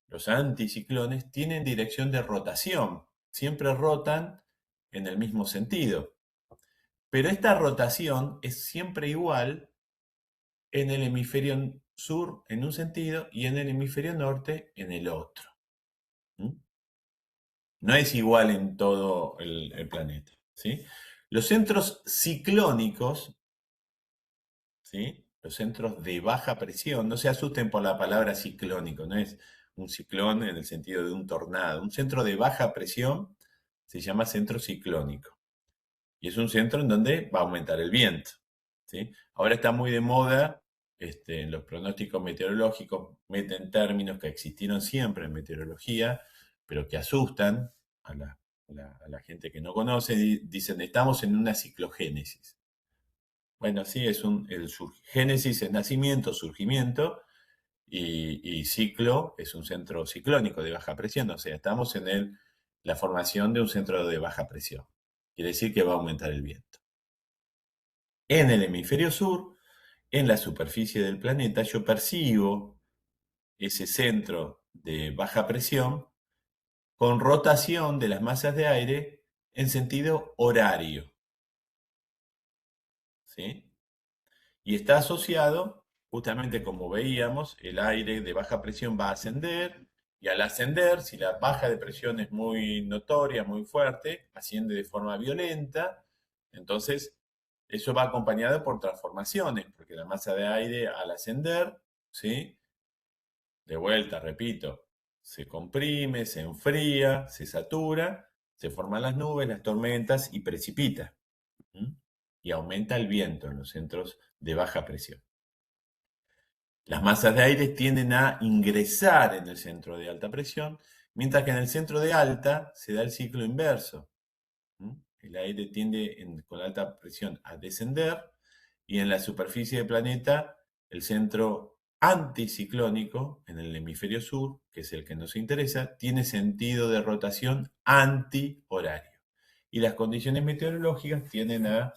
los anticiclones tienen dirección de rotación. Siempre rotan en el mismo sentido. Pero esta rotación es siempre igual en el hemisferio sur en un sentido y en el hemisferio norte en el otro. ¿Mm? No es igual en todo el planeta. ¿Sí? Los centros ciclónicos, ¿sí? Los centros de baja presión, no se asusten por la palabra ciclónico, no es un ciclón en el sentido de un tornado. Un centro de baja presión se llama centro ciclónico. Y es un centro en donde va a aumentar el viento. ¿Sí? Ahora está muy de moda, en los pronósticos meteorológicos meten términos que existieron siempre en meteorología, pero que asustan a la gente que no conoce. Dicen, estamos en una ciclogénesis. Bueno, sí, génesis es nacimiento, surgimiento, y ciclo es un centro ciclónico de baja presión, o sea, estamos en la formación de un centro de baja presión. Quiere decir que va a aumentar el viento. En el hemisferio sur, en la superficie del planeta, yo percibo ese centro de baja presión con rotación de las masas de aire en sentido horario. ¿Sí? Y está asociado, justamente como veíamos, el aire de baja presión va a ascender, y al ascender, si la baja de presión es muy notoria, muy fuerte, asciende de forma violenta, entonces eso va acompañado por transformaciones, porque la masa de aire al ascender, ¿sí? De vuelta, repito, se comprime, se enfría, se satura, se forman las nubes, las tormentas y precipita. ¿Mm? Y aumenta el viento en los centros de baja presión. Las masas de aire tienden a ingresar en el centro de alta presión, mientras que en el centro de alta se da el ciclo inverso. El aire tiende con alta presión a descender, y en la superficie del planeta el centro anticiclónico en el hemisferio sur, que es el que nos interesa, tiene sentido de rotación antihorario. Y las condiciones meteorológicas tienden a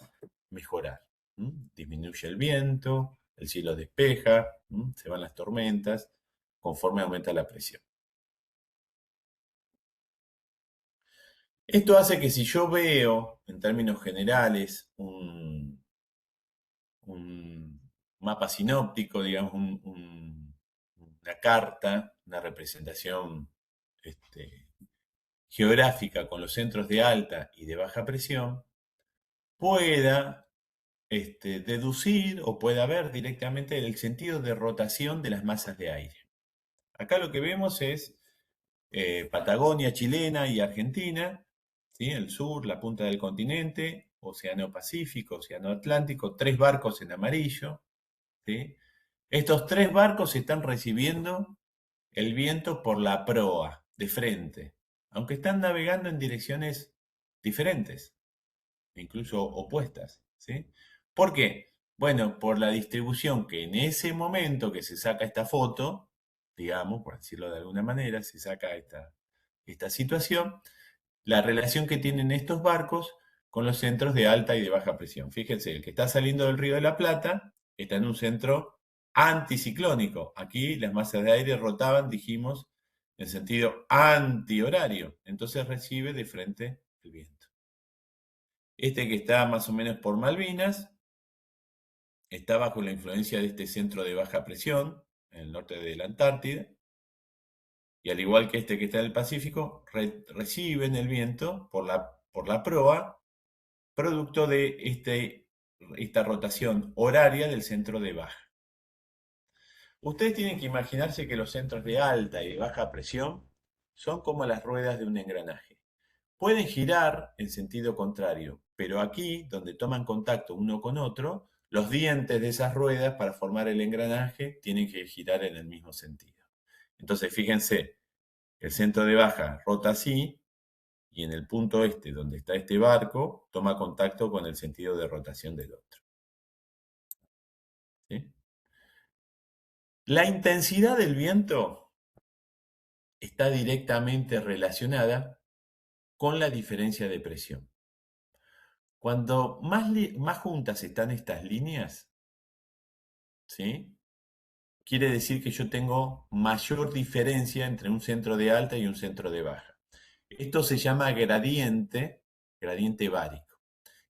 mejorar. Disminuye el viento, el cielo despeja, se van las tormentas, conforme aumenta la presión. Esto hace que si yo veo, en términos generales, un mapa sinóptico, digamos, una carta, una representación geográfica con los centros de alta y de baja presión, pueda deducir o pueda ver directamente el sentido de rotación de las masas de aire. Acá lo que vemos es Patagonia chilena y Argentina, ¿sí? El sur, la punta del continente, Océano Pacífico, Océano Atlántico, 3 barcos en amarillo. ¿Sí? Estos 3 barcos están recibiendo el viento por la proa, de frente, aunque están navegando en direcciones diferentes, incluso opuestas. ¿Sí? ¿Por qué? Bueno, por la distribución que en ese momento que se saca esta foto, digamos, por decirlo de alguna manera, se saca esta situación, la relación que tienen estos barcos con los centros de alta y de baja presión. Fíjense, el que está saliendo del Río de la Plata está en un centro anticiclónico. Aquí las masas de aire rotaban, dijimos, en sentido antihorario. Entonces recibe de frente el viento. Este que está más o menos por Malvinas está bajo la influencia de este centro de baja presión en el norte de la Antártida. Y al igual que este que está en el Pacífico, reciben el viento por la proa, producto de esta rotación horaria del centro de baja. Ustedes tienen que imaginarse que los centros de alta y de baja presión son como las ruedas de un engranaje. Pueden girar en sentido contrario, pero aquí, donde toman contacto uno con otro, los dientes de esas ruedas para formar el engranaje tienen que girar en el mismo sentido. Entonces, fíjense, el centro de baja rota así y en el punto este, donde está este barco, toma contacto con el sentido de rotación del otro. ¿Sí? La intensidad del viento está directamente relacionada con la diferencia de presión. Cuando más juntas están estas líneas, ¿sí? Quiere decir que yo tengo mayor diferencia entre un centro de alta y un centro de baja. Esto se llama gradiente bárico.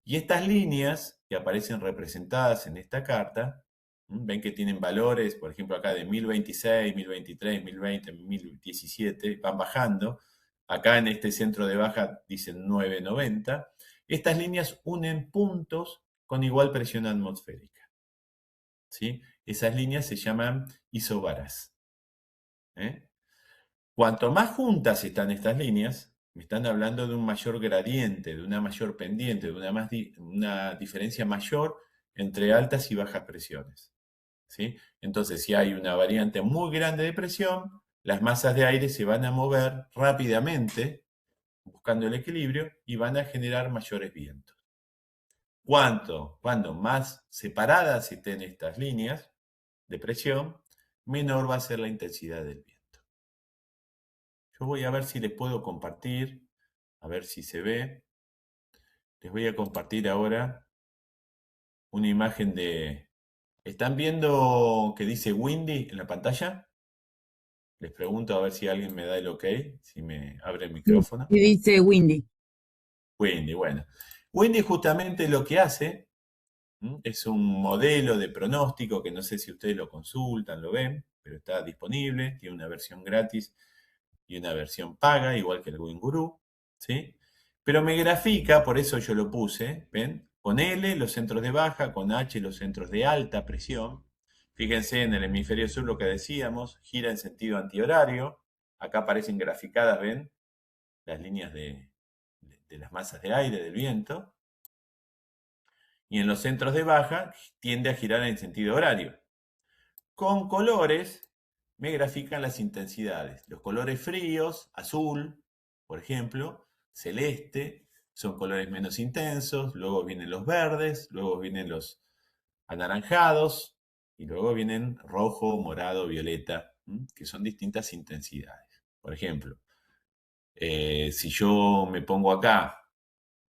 Y estas líneas que aparecen representadas en esta carta, ven que tienen valores, por ejemplo, acá de 1026, 1023, 1020, 1017, van bajando. Acá en este centro de baja dicen 990. Estas líneas unen puntos con igual presión atmosférica. ¿Sí? Esas líneas se llaman isobaras. ¿Eh? Cuanto más juntas están estas líneas, me están hablando de un mayor gradiente, de una mayor pendiente, de una diferencia mayor entre altas y bajas presiones. ¿Sí? Entonces, si hay una variante muy grande de presión, las masas de aire se van a mover rápidamente, buscando el equilibrio, y van a generar mayores vientos. Cuanto más separadas estén estas líneas de presión, menor va a ser la intensidad del viento. Yo voy a ver si les puedo compartir, a ver si se ve. Les voy a compartir ahora una imagen de... ¿Están viendo que dice Windy en la pantalla? Les pregunto a ver si alguien me da el ok, si me abre el Y micrófono. dice Windy. Windy, bueno. Windy justamente lo que hace es un modelo de pronóstico que no sé si ustedes lo consultan, lo ven, pero está disponible, tiene una versión gratis y una versión paga, igual que el Winguru, ¿sí? Pero me grafica, por eso yo lo puse, ¿ven? Con L los centros de baja, con H los centros de alta presión. Fíjense en el hemisferio sur lo que decíamos, gira en sentido antihorario. Acá aparecen graficadas, ¿ven? Las líneas de las masas de aire, del viento. Y en los centros de baja tiende a girar en sentido horario. Con colores me grafican las intensidades. Los colores fríos, azul, por ejemplo, celeste, son colores menos intensos, luego vienen los verdes, luego vienen los anaranjados y luego vienen rojo, morado, violeta, que son distintas intensidades. Por ejemplo, si yo me pongo acá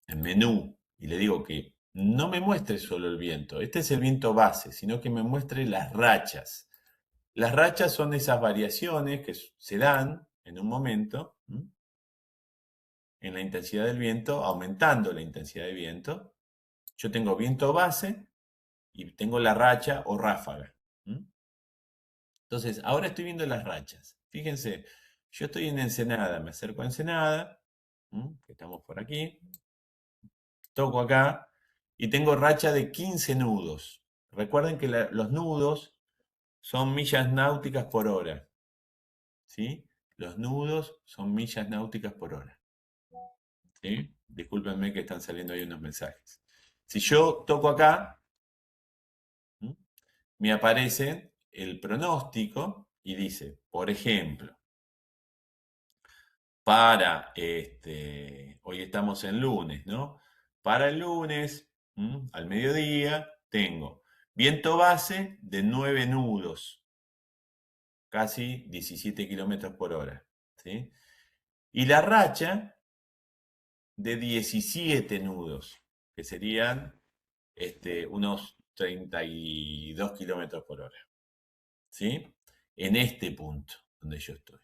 en menú y le digo que no me muestre solo el viento, este es el viento base, sino que me muestre las rachas. Las rachas son esas variaciones que se dan en un momento en la intensidad del viento, aumentando la intensidad del viento. Yo tengo viento base y tengo la racha o ráfaga. Entonces, ahora estoy viendo las rachas. Fíjense, yo estoy en Ensenada, me acerco a Ensenada, que estamos por aquí, toco acá y tengo racha de 15 nudos. Recuerden que los nudos son millas náuticas por hora. ¿Sí? Los nudos son millas náuticas por hora. ¿Sí? Discúlpenme que están saliendo ahí unos mensajes. Si yo toco acá, me aparece el pronóstico y dice, por ejemplo, hoy estamos en lunes, ¿no? Para el lunes, al mediodía, tengo viento base de 9 nudos, casi 17 kilómetros por hora. ¿Sí? Y la racha de 17 nudos, que serían unos 32 kilómetros por hora. ¿Sí? En este punto donde yo estoy.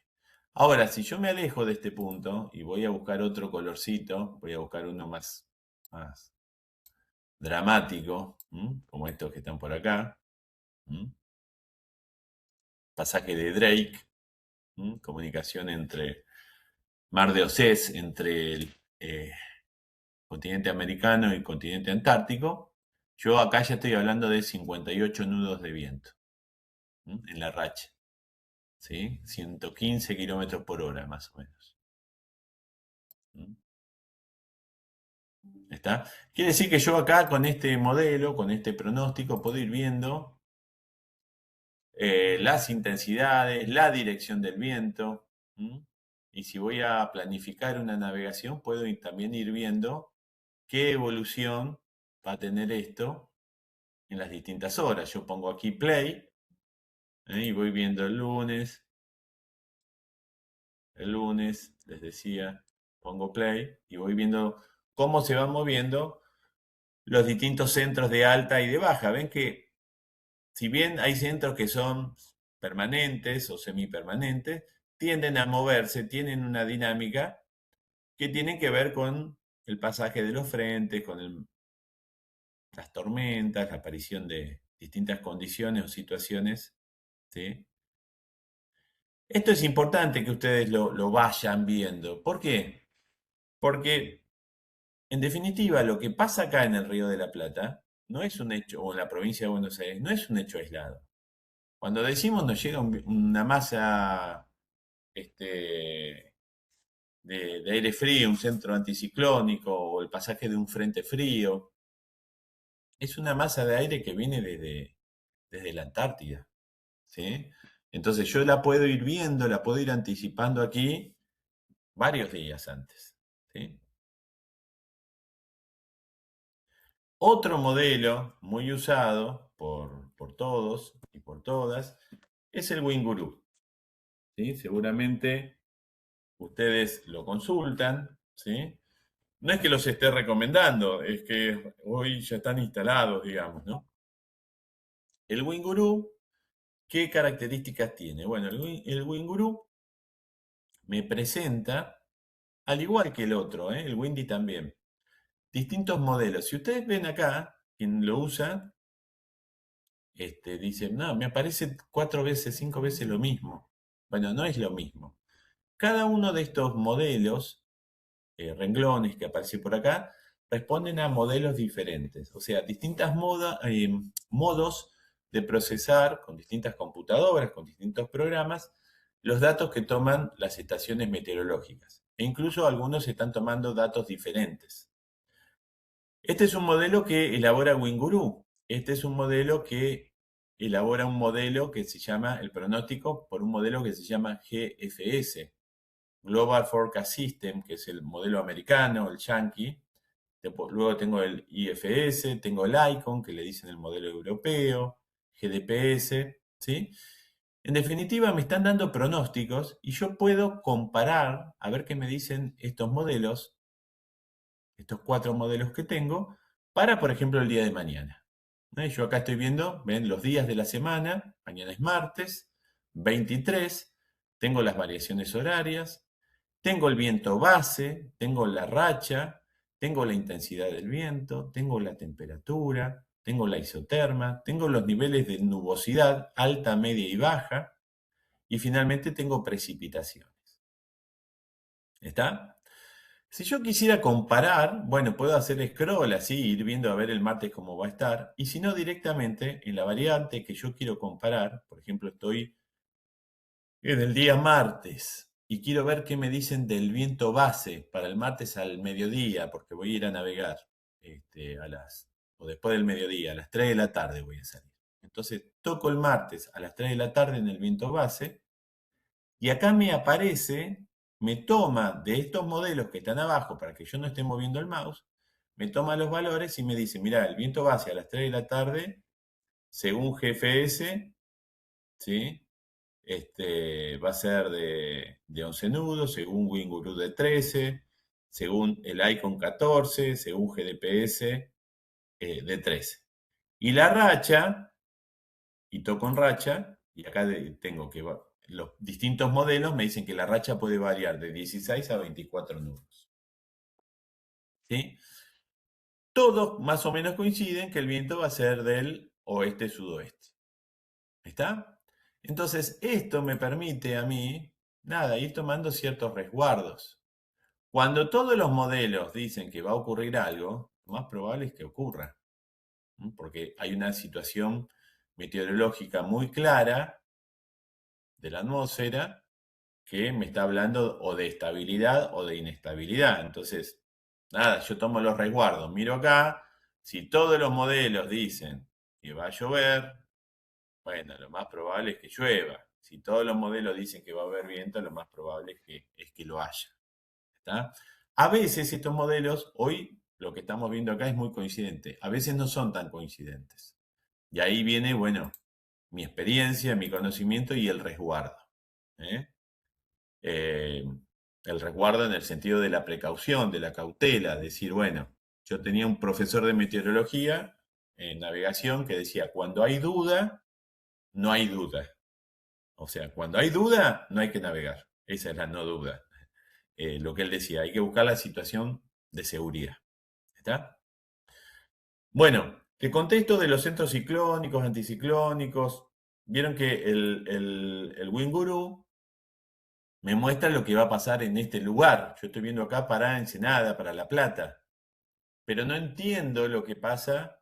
Ahora, si yo me alejo de este punto y voy a buscar otro colorcito, voy a buscar uno más dramático, como estos que están por acá, pasaje de Drake, comunicación entre Mar de Océs, entre el continente americano y continente antártico, yo acá ya estoy hablando de 58 nudos de viento en la racha, ¿sí? 115 kilómetros por hora más o menos. ¿Está? Quiere decir que yo acá con este modelo, con este pronóstico, puedo ir viendo las intensidades, la dirección del viento. ¿M? Y si voy a planificar una navegación, puedo también ir viendo qué evolución va a tener esto en las distintas horas. Yo pongo aquí play, y voy viendo el lunes, les decía, pongo play y voy viendo cómo se van moviendo los distintos centros de alta y de baja. Ven que si bien hay centros que son permanentes o semipermanentes, tienden a moverse, tienen una dinámica que tienen que ver con el pasaje de los frentes, con las tormentas, la aparición de distintas condiciones o situaciones, ¿sí? Esto es importante que ustedes lo vayan viendo. ¿Por qué? Porque, en definitiva, lo que pasa acá en el Río de la Plata no es un hecho, o en la provincia de Buenos Aires, no es un hecho aislado. Cuando decimos nos llega una masa este, de aire frío, un centro anticiclónico o el pasaje de un frente frío, es una masa de aire que viene desde la Antártida, ¿sí? Entonces yo la puedo ir viendo, la puedo ir anticipando aquí varios días antes, ¿sí? Otro modelo muy usado por todos y por todas es el Winguru, ¿sí? Seguramente ustedes lo consultan, ¿sí? No es que los esté recomendando, es que hoy ya están instalados, digamos, ¿no? El Winguru, ¿qué características tiene? Bueno, el Winguru me presenta, al igual que el otro, el Windy también, distintos modelos. Si ustedes ven acá, quien lo usa, dice, no, me aparece 4 veces, 5 veces lo mismo. Bueno, no es lo mismo. Cada uno de estos modelos renglones que aparecen por acá, responden a modelos diferentes, o sea, distintas modos de procesar con distintas computadoras, con distintos programas, los datos que toman las estaciones meteorológicas. E incluso algunos están tomando datos diferentes. Este es un modelo que elabora Winguru. Este es un modelo que elabora un modelo que se llama el pronóstico por un modelo que se llama GFS, Global Forecast System, que es el modelo americano, el yankee. Luego tengo el IFS, tengo el ICON, que le dicen el modelo europeo, GDPS, ¿sí? En definitiva, me están dando pronósticos y yo puedo comparar, a ver qué me dicen estos modelos, estos 4 modelos que tengo, para, por ejemplo, el día de mañana. Yo acá estoy viendo, ven, los días de la semana, mañana es martes, 23, tengo las variaciones horarias, tengo el viento base, tengo la racha, tengo la intensidad del viento, tengo la temperatura, tengo la isoterma, tengo los niveles de nubosidad alta, media y baja, y finalmente tengo precipitaciones. ¿Está? Si yo quisiera comparar, bueno, puedo hacer scroll así, ir viendo a ver el martes cómo va a estar, y si no directamente en la variante que yo quiero comparar, por ejemplo, estoy en el día martes y quiero ver qué me dicen del viento base para el martes al mediodía, porque voy a ir a navegar o después del mediodía, a las 3 de la tarde voy a salir. Entonces toco el martes a las 3 de la tarde en el viento base y acá me aparece, me toma de estos modelos que están abajo para que yo no esté moviendo el mouse, me toma los valores y me dice, mira, el viento base a las 3 de la tarde, según GFS, ¿sí? Va a ser de 11 nudos, según Winguru de 13, según el Icon 14, según GDPS de 13. Y la racha, y toco en racha, y acá tengo que los distintos modelos me dicen que la racha puede variar de 16 a 24 nudos. ¿Sí? Todos más o menos coinciden que el viento va a ser del oeste-sudoeste. ¿Está? Entonces, esto me permite a mí, nada, ir tomando ciertos resguardos. Cuando todos los modelos dicen que va a ocurrir algo, lo más probable es que ocurra, porque hay una situación meteorológica muy clara de la atmósfera que me está hablando o de estabilidad o de inestabilidad. Entonces, Nada, yo tomo los resguardos, miro acá, si todos los modelos dicen que va a llover, bueno, lo más probable es que llueva. Si todos los modelos dicen que va a haber viento, lo más probable es que lo haya. ¿Está? A veces estos modelos, hoy lo que estamos viendo acá es muy coincidente, a veces no son tan coincidentes. Y ahí viene, bueno, mi experiencia, mi conocimiento y el resguardo. ¿Eh? Eh, el resguardo en el sentido de la precaución, de la cautela, decir, bueno, yo tenía un profesor de meteorología en navegación que decía, cuando hay duda, no hay duda. O sea, cuando hay duda, no hay que navegar. Esa es la no duda. Lo que él decía, hay que buscar la situación de seguridad. ¿Está? Bueno, te conté esto de los centros ciclónicos, anticiclónicos. Vieron que el Wind Guru me muestra lo que va a pasar en este lugar. Yo estoy viendo acá para Ensenada, para La Plata, pero no entiendo lo que pasa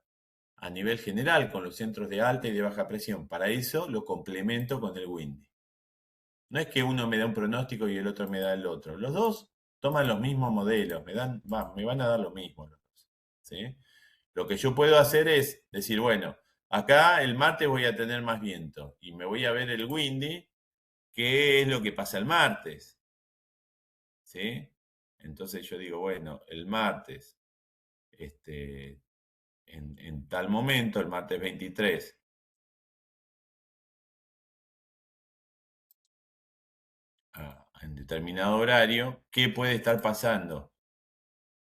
a nivel general con los centros de alta y de baja presión. Para eso lo complemento con el Windy. No es que uno me da un pronóstico y el otro me da el otro. Los dos toman los mismos modelos, me van a dar lo mismo los dos. ¿Sí? Lo que yo puedo hacer es decir, bueno, acá el martes voy a tener más viento y me voy a ver el Windy, qué es lo que pasa el martes. ¿Sí? Entonces yo digo, bueno, el martes, este, en tal momento, el martes 23, en determinado horario, ¿qué puede estar pasando?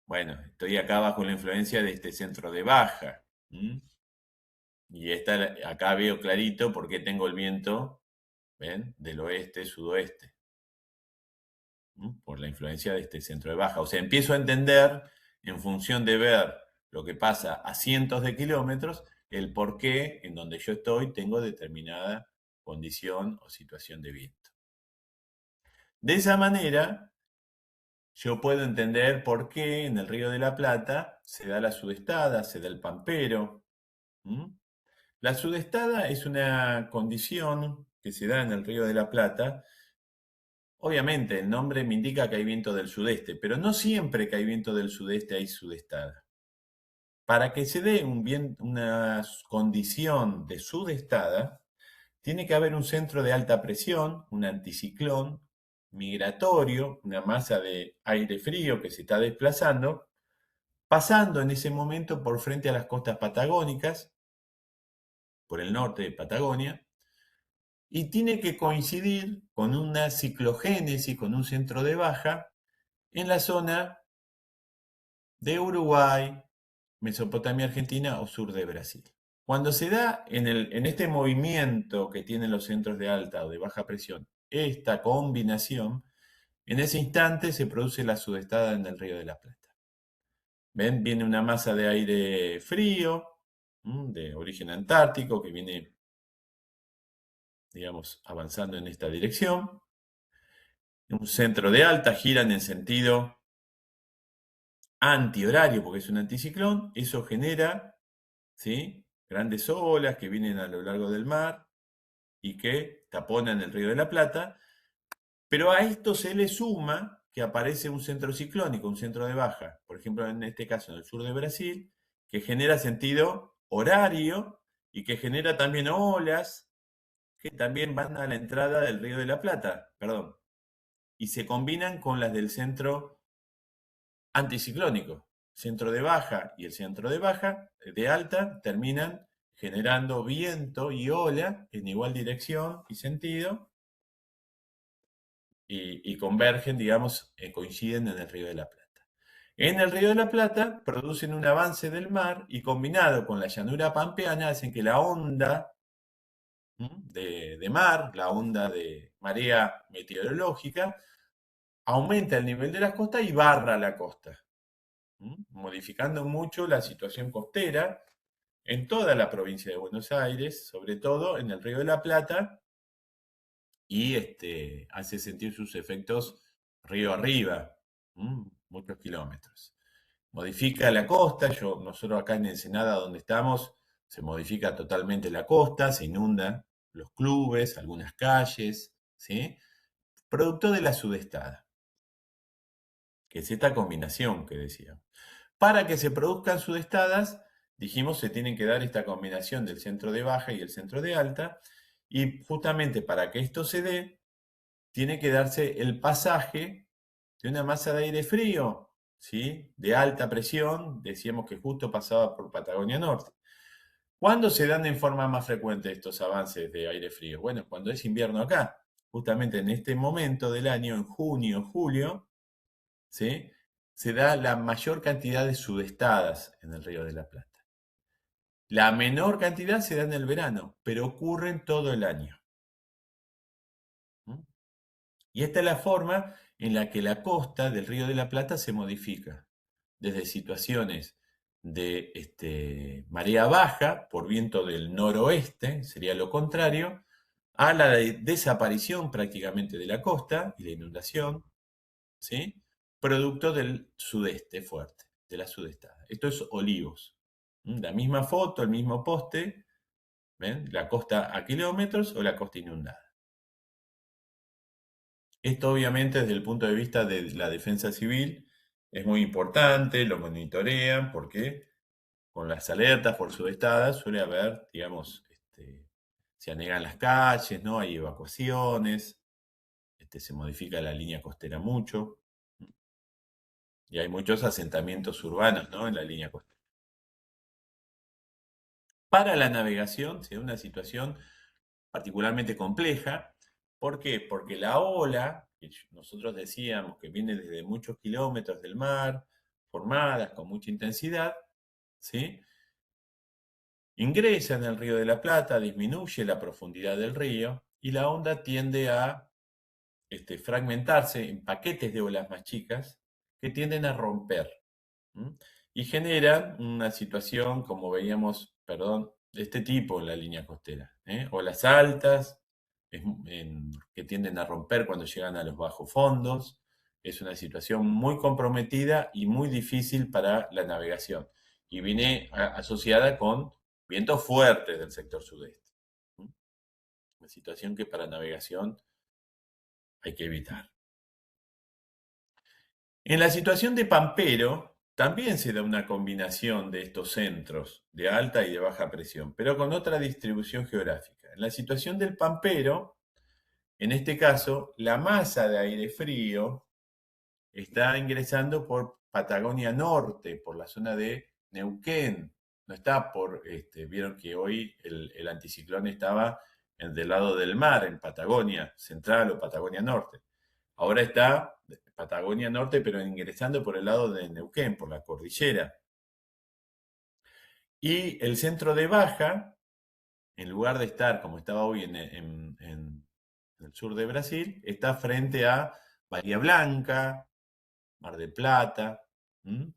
Bueno, estoy acá bajo la influencia de este centro de baja. ¿M? Y acá veo clarito por qué tengo el viento, ¿ven? Del oeste, sudoeste. Por la influencia de este centro de baja. O sea, empiezo a entender, en función de ver lo que pasa a cientos de kilómetros, el por qué en donde yo estoy tengo determinada condición o situación de viento. De esa manera, yo puedo entender por qué en el Río de la Plata se da la sudestada, se da el pampero. ¿Mm? La sudestada es una condición que se da en el Río de la Plata. Obviamente, el nombre me indica que hay viento del sudeste, pero no siempre que hay viento del sudeste hay sudestada. Para que se dé una condición de sudestada, tiene que haber un centro de alta presión, un anticiclón migratorio, una masa de aire frío que se está desplazando, pasando en ese momento por frente a las costas patagónicas, por el norte de Patagonia, y tiene que coincidir con una ciclogénesis, con un centro de baja, en la zona de Uruguay, Mesopotamia Argentina o sur de Brasil. Cuando se da en este movimiento que tienen los centros de alta o de baja presión, esta combinación, en ese instante se produce la sudestada en el Río de la Plata. ¿Ven? Viene una masa de aire frío, de origen antártico, que viene, digamos, avanzando en esta dirección. Un centro de alta giran en sentido antihorario, porque es un anticiclón. Eso genera, ¿sí?, grandes olas que vienen a lo largo del mar y que taponan el Río de la Plata, pero a esto se le suma que aparece un centro ciclónico, un centro de baja, por ejemplo, en este caso en el sur de Brasil, que genera sentido horario y que genera también olas que también van a la entrada del Río de la Plata, perdón, y se combinan con las del centro anticiclónico. Centro de baja y el centro de baja, de alta, terminan generando viento y ola en igual dirección y sentido y convergen, digamos, coinciden en el Río de la Plata. En el Río de la Plata producen un avance del mar y combinado con la llanura pampeana hacen que la onda de mar, la onda de marea meteorológica, aumenta el nivel de las costas y barra la costa, modificando mucho la situación costera en toda la provincia de Buenos Aires, sobre todo en el Río de la Plata, y hace sentir sus efectos río arriba, muchos kilómetros. Modifica la costa, nosotros acá en Ensenada donde estamos, se modifica totalmente la costa, se inundan los clubes, algunas calles, ¿sí? Producto de la sudestada. que es esta combinación que decíamos. Para que se produzcan sudestadas, dijimos, se tienen que dar esta combinación del centro de baja y el centro de alta, y justamente para que esto se dé, tiene que darse el pasaje de una masa de aire frío, ¿sí? De alta presión, decíamos que justo pasaba por Patagonia Norte. ¿Cuándo se dan en forma más frecuente estos avances de aire frío? Bueno, cuando es invierno acá, justamente en este momento del año, en junio, julio, ¿sí? Se da la mayor cantidad de sudestadas en el Río de la Plata. La menor cantidad se da en el verano, pero ocurren todo el año. ¿Mm? Y esta es la forma en la que la costa del Río de la Plata se modifica, desde situaciones de marea baja por viento del noroeste, sería lo contrario, a la desaparición prácticamente de la costa y la inundación, ¿sí? Producto del sudeste fuerte, de la sudestada. Esto es Olivos. La misma foto, el mismo poste, ¿ven? La costa a kilómetros o la costa inundada. Esto obviamente desde el punto de vista de la defensa civil es muy importante, lo monitorean porque con las alertas por sudestadas suele haber, digamos, se anegan las calles, ¿no? Hay evacuaciones, se modifica la línea costera mucho y hay muchos asentamientos urbanos, ¿no? En la línea costera. Para la navegación se da una situación particularmente compleja. ¿Por qué? Porque la ola, que nosotros decíamos que viene desde muchos kilómetros del mar, formadas con mucha intensidad, ¿sí? Ingresa en el Río de la Plata, disminuye la profundidad del río y la onda tiende a fragmentarse en paquetes de olas más chicas que tienden a romper. ¿Mm? Y generan una situación, como veíamos, perdón, de este tipo en la línea costera. Olas altas, que tienden a romper cuando llegan a los bajos fondos. Es una situación muy comprometida y muy difícil para la navegación. Y viene asociada con vientos fuertes del sector sudeste. ¿Mm? Una situación que para navegación hay que evitar. En la situación de Pampero también se da una combinación de estos centros de alta y de baja presión, pero con otra distribución geográfica. En la situación del Pampero, en este caso, la masa de aire frío está ingresando por Patagonia Norte, por la zona de Neuquén. No está por, vieron que hoy el anticiclón estaba del lado del mar, en Patagonia Central o Patagonia Norte. Ahora está Patagonia Norte, pero ingresando por el lado de Neuquén, por la cordillera. Y el centro de baja, en lugar de estar como estaba hoy en el sur de Brasil, está frente a Bahía Blanca, Mar del Plata. ¿Mm?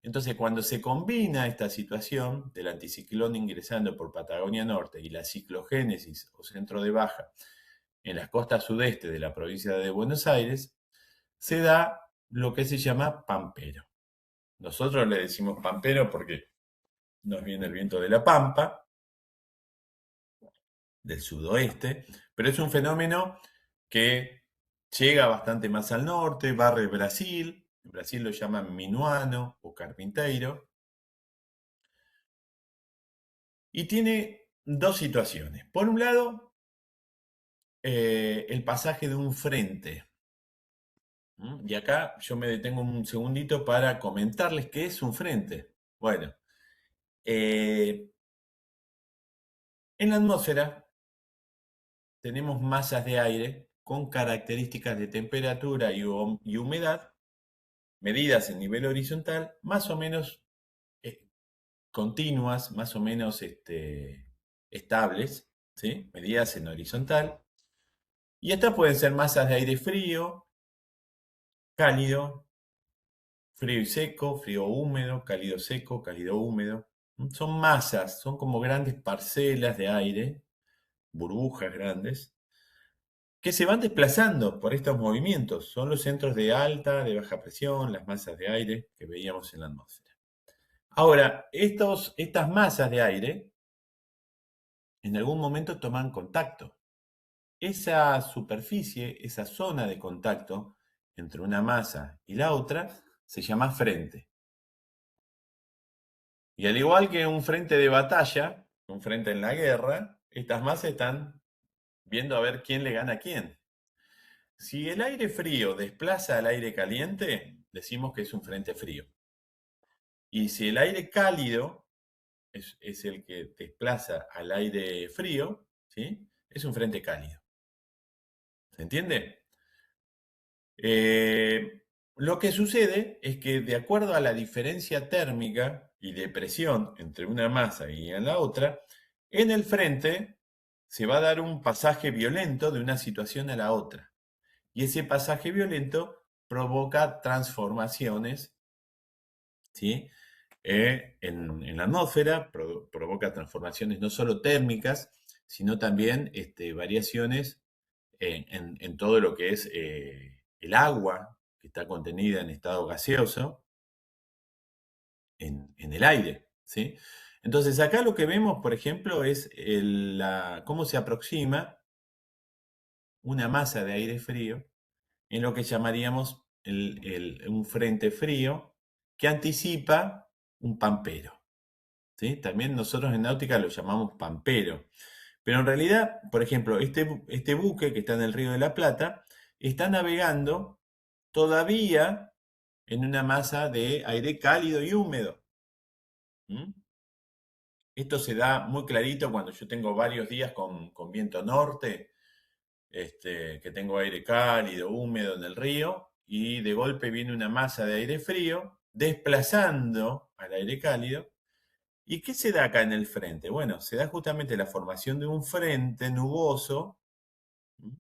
Entonces, cuando se combina esta situación del anticiclón ingresando por Patagonia Norte y la ciclogénesis o centro de baja en las costas sudeste de la provincia de Buenos Aires, se da lo que se llama pampero. Nosotros le decimos pampero porque nos viene el viento de la Pampa, del sudoeste, pero es un fenómeno que llega bastante más al norte, barre Brasil, en Brasil lo llaman minuano o carpinteiro, y tiene dos situaciones. Por un lado, el pasaje de un frente. Y acá yo me detengo un segundito para comentarles qué es un frente. Bueno, eh, en la atmósfera tenemos masas de aire con características de temperatura y humedad medidas en nivel horizontal, más o menos continuas, más o menos estables, ¿sí? Medidas en horizontal. Y estas pueden ser masas de aire frío, cálido, frío y seco, frío húmedo, cálido seco, cálido húmedo. Son masas, son como grandes parcelas de aire, burbujas grandes, que se van desplazando por estos movimientos. Son los centros de alta, de baja presión, las masas de aire que veíamos en la atmósfera. Ahora, estas masas de aire en algún momento toman contacto. Esa superficie, esa zona de contacto, entre una masa y la otra se llama frente. Y al igual que un frente de batalla, un frente en la guerra, estas masas están viendo a ver quién le gana a quién. Si el aire frío desplaza al aire caliente, decimos que es un frente frío. Y si el aire cálido es el que desplaza al aire frío, ¿sí? Es un frente cálido. ¿Se entiende? Lo que sucede es que de acuerdo a la diferencia térmica y de presión entre una masa y en la otra, en el frente se va a dar un pasaje violento de una situación a la otra. Y ese pasaje violento provoca transformaciones, ¿sí? En la atmósfera, provoca transformaciones no solo térmicas, sino también variaciones en todo lo que es el agua que está contenida en estado gaseoso en el aire, ¿sí? Entonces acá lo que vemos, por ejemplo, es cómo se aproxima una masa de aire frío en lo que llamaríamos un frente frío que anticipa un pampero, ¿sí? También nosotros en náutica lo llamamos pampero. Pero en realidad, por ejemplo, este buque que está en el Río de la Plata está navegando todavía en una masa de aire cálido y húmedo. ¿Mm? Esto se da muy clarito cuando yo tengo varios días con viento norte, que tengo aire cálido, húmedo en el río, y de golpe viene una masa de aire frío desplazando al aire cálido. ¿Y qué se da acá en el frente? Bueno, se da justamente la formación de un frente nuboso, ¿m?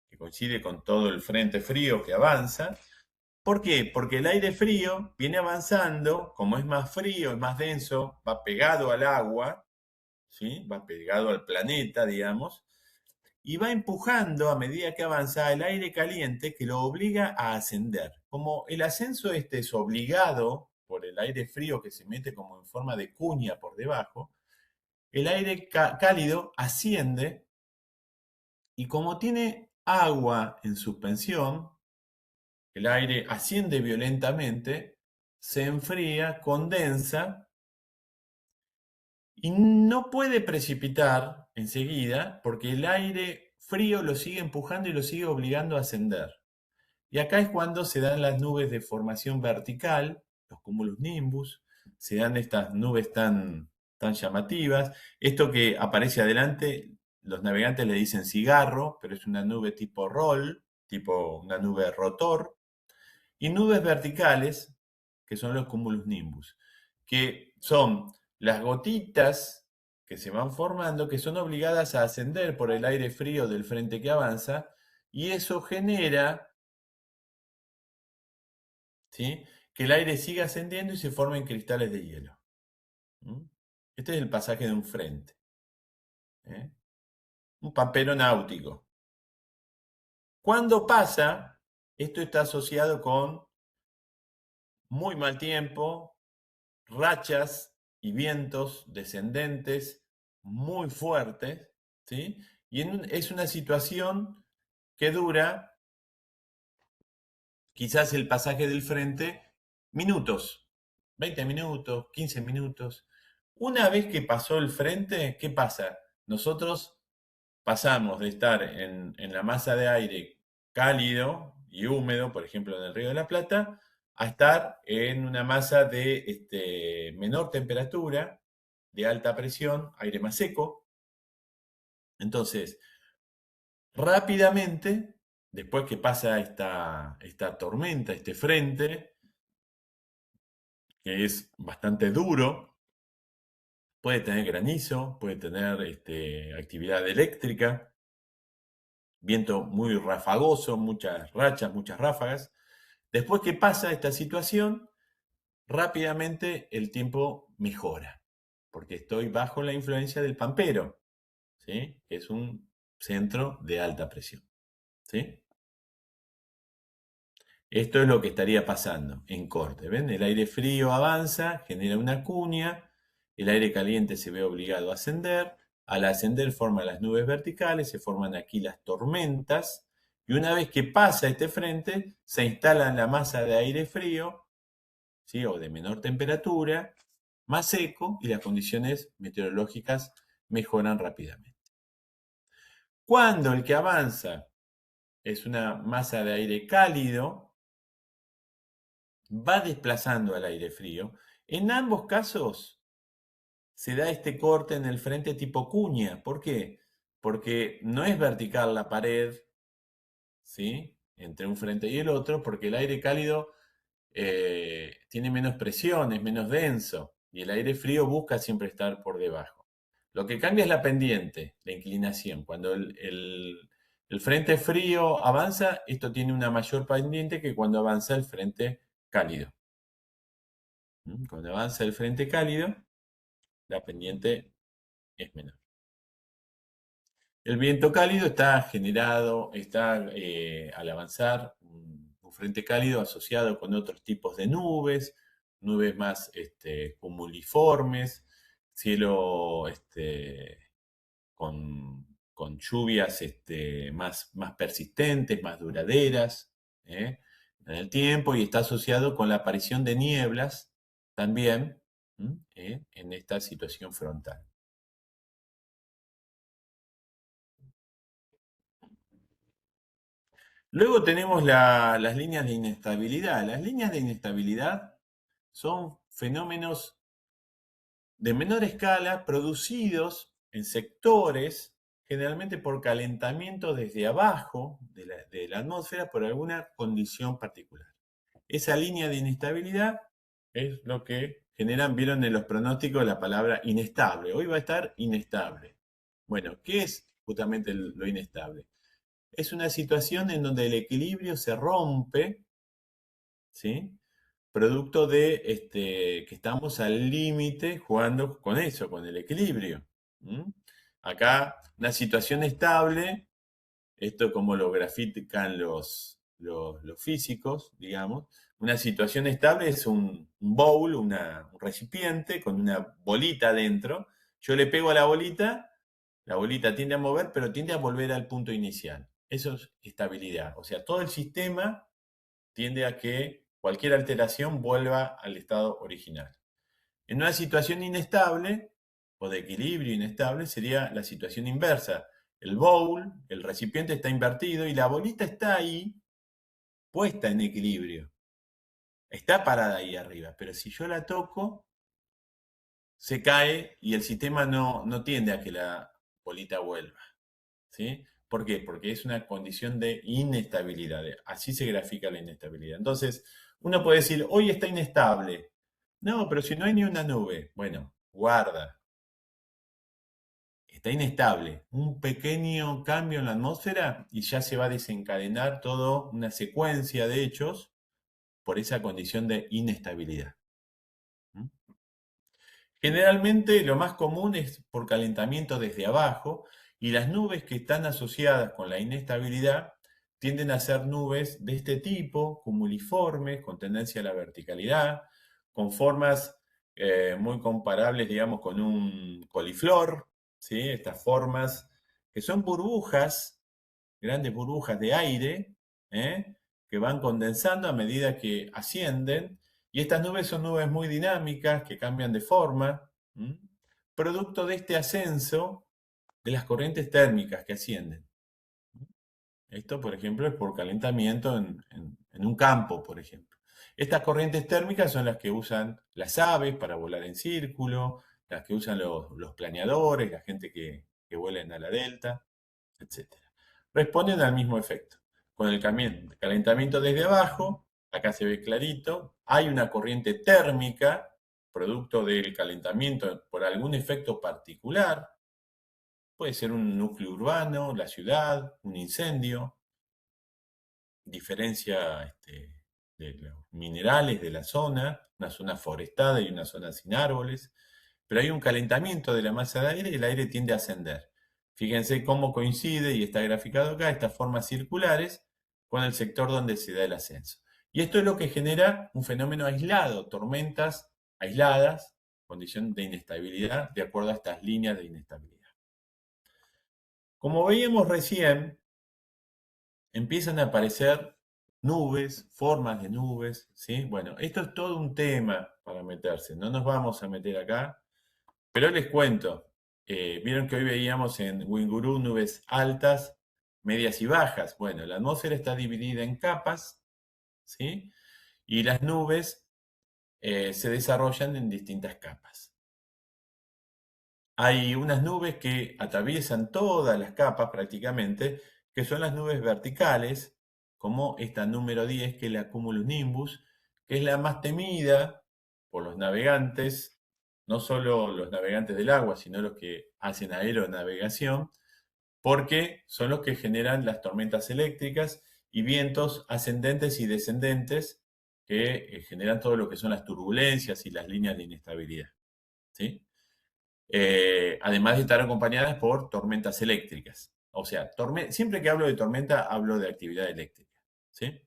Que coincide con todo el frente frío que avanza. ¿Por qué? Porque el aire frío viene avanzando, como es más frío, es más denso, va pegado al agua, ¿sí? Va pegado al planeta, digamos, y va empujando a medida que avanza el aire caliente que lo obliga a ascender. Como el ascenso este es obligado por el aire frío que se mete como en forma de cuña por debajo, el aire cálido asciende y como tiene agua en suspensión, el aire asciende violentamente, se enfría, condensa y no puede precipitar enseguida porque el aire frío lo sigue empujando y lo sigue obligando a ascender. Y acá es cuando se dan las nubes de formación vertical, los cumulus nimbus, se dan estas nubes tan llamativas. Esto que aparece adelante, los navegantes le dicen cigarro, pero es una nube tipo roll, tipo una nube rotor. Y nubes verticales, que son los cumulus nimbus, que son las gotitas que se van formando, que son obligadas a ascender por el aire frío del frente que avanza, y eso genera, ¿sí?, que el aire siga ascendiendo y se formen cristales de hielo. ¿Mm? Este es el pasaje de un frente, ¿eh? Un pampero náutico. Cuando pasa, esto está asociado con muy mal tiempo, rachas y vientos descendentes muy fuertes, ¿sí? Y es una situación que dura quizás el pasaje del frente minutos, 20 minutos, 15 minutos. Una vez que pasó el frente, ¿qué pasa? Nosotros pasamos de estar en la masa de aire cálido y húmedo, por ejemplo en el Río de la Plata, a estar en una masa de menor temperatura, de alta presión, aire más seco. Entonces, rápidamente, después que pasa esta tormenta, este frente, que es bastante duro, puede tener granizo, puede tener actividad eléctrica, viento muy rafagoso, muchas rachas, muchas ráfagas. Después que pasa esta situación, rápidamente el tiempo mejora, porque estoy bajo la influencia del pampero, ¿sí?, que es un centro de alta presión, ¿sí? Esto es lo que estaría pasando en corte. ¿Ven? El aire frío avanza, genera una cuña, el aire caliente se ve obligado a ascender, al ascender forma las nubes verticales, se forman aquí las tormentas, Y una vez que pasa este frente, se instala en la masa de aire frío, ¿sí? O de menor temperatura, más seco, y las condiciones meteorológicas mejoran rápidamente. Cuando el que avanza es una masa de aire cálido, va desplazando al aire frío. En ambos casos se da este corte en el frente tipo cuña. ¿Por qué? Porque no es vertical la pared, ¿sí? Entre un frente y el otro, porque el aire cálido tiene menos presión, es menos denso, y el aire frío busca siempre estar por debajo. Lo que cambia es la pendiente, la inclinación. Cuando el frente frío avanza, esto tiene una mayor pendiente que cuando avanza el frente cálido. Cuando avanza el frente cálido, la pendiente es menor. El viento cálido está generado, al avanzar un frente cálido asociado con otros tipos de nubes, nubes más cumuliformes, cielo con lluvias más persistentes, más duraderas ¿eh? En el tiempo, y está asociado con la aparición de nieblas también en esta situación frontal. Luego tenemos las líneas de inestabilidad. Las líneas de inestabilidad son fenómenos de menor escala producidos en sectores, generalmente por calentamiento desde abajo de la atmósfera por alguna condición particular. Esa línea de inestabilidad es lo que generan, vieron en los pronósticos la palabra inestable. Hoy va a estar inestable. Bueno, ¿qué es justamente lo inestable? Es una situación en donde el equilibrio se rompe, ¿sí? Producto de que estamos al límite jugando con eso, con el equilibrio. Acá, una situación estable, esto como lo grafican los físicos, digamos, una situación estable es un bowl, un recipiente con una bolita dentro. Yo le pego a la bolita tiende a mover, pero tiende a volver al punto inicial. Eso es estabilidad. O sea, todo el sistema tiende a que cualquier alteración vuelva al estado original. En una situación inestable o de equilibrio inestable sería la situación inversa. El bowl, el recipiente está invertido y la bolita está ahí puesta en equilibrio. Está parada ahí arriba, pero si yo la toco, se cae y el sistema no tiende a que la bolita vuelva. ¿Sí? ¿Por qué? Porque es una condición de inestabilidad. Así se grafica la inestabilidad. Entonces, uno puede decir, hoy está inestable. No, pero si no hay ni una nube. Bueno, guarda. Está inestable. Un pequeño cambio en la atmósfera y ya se va a desencadenar toda una secuencia de hechos por esa condición de inestabilidad. Generalmente lo más común es por calentamiento desde abajo, y las nubes que están asociadas con la inestabilidad tienden a ser nubes de este tipo, cumuliformes, con tendencia a la verticalidad, con formas muy comparables, digamos, con un coliflor, ¿sí? Estas formas que son burbujas, grandes burbujas de aire, ¿eh? Que van condensando a medida que ascienden, y estas nubes son nubes muy dinámicas que cambian de forma, producto de este ascenso de las corrientes térmicas que ascienden. Esto, por ejemplo, es por calentamiento en un campo, por ejemplo. Estas corrientes térmicas son las que usan las aves para volar en círculo, las que usan los planeadores, la gente que vuela en ala delta, etc. Responden al mismo efecto. Con el calentamiento desde abajo, acá se ve clarito, hay una corriente térmica, producto del calentamiento por algún efecto particular. Puede ser un núcleo urbano, la ciudad, un incendio, diferencia de los minerales de la zona, una zona forestada y una zona sin árboles, pero hay un calentamiento de la masa de aire y el aire tiende a ascender. Fíjense cómo coincide, y está graficado acá, estas formas circulares con el sector donde se da el ascenso. Y esto es lo que genera un fenómeno aislado, tormentas aisladas, condición de inestabilidad, de acuerdo a estas líneas de inestabilidad. Como veíamos recién, empiezan a aparecer nubes, formas de nubes, ¿sí? Bueno, esto es todo un tema para meterse, no nos vamos a meter acá, pero les cuento. Vieron que hoy veíamos en Winguru nubes altas, medias y bajas. Bueno, la atmósfera está dividida en capas, ¿sí? Y las nubes se desarrollan en distintas capas. Hay unas nubes que atraviesan todas las capas prácticamente, que son las nubes verticales, como esta número 10, que es la cumulonimbus, que es la más temida por los navegantes, no solo los navegantes del agua, sino los que hacen aeronavegación, porque son los que generan las tormentas eléctricas y vientos ascendentes y descendentes que generan todo lo que son las turbulencias y las líneas de inestabilidad, ¿sí? Además de estar acompañadas por tormentas eléctricas. O sea, siempre que hablo de tormenta, hablo de actividad eléctrica, ¿sí?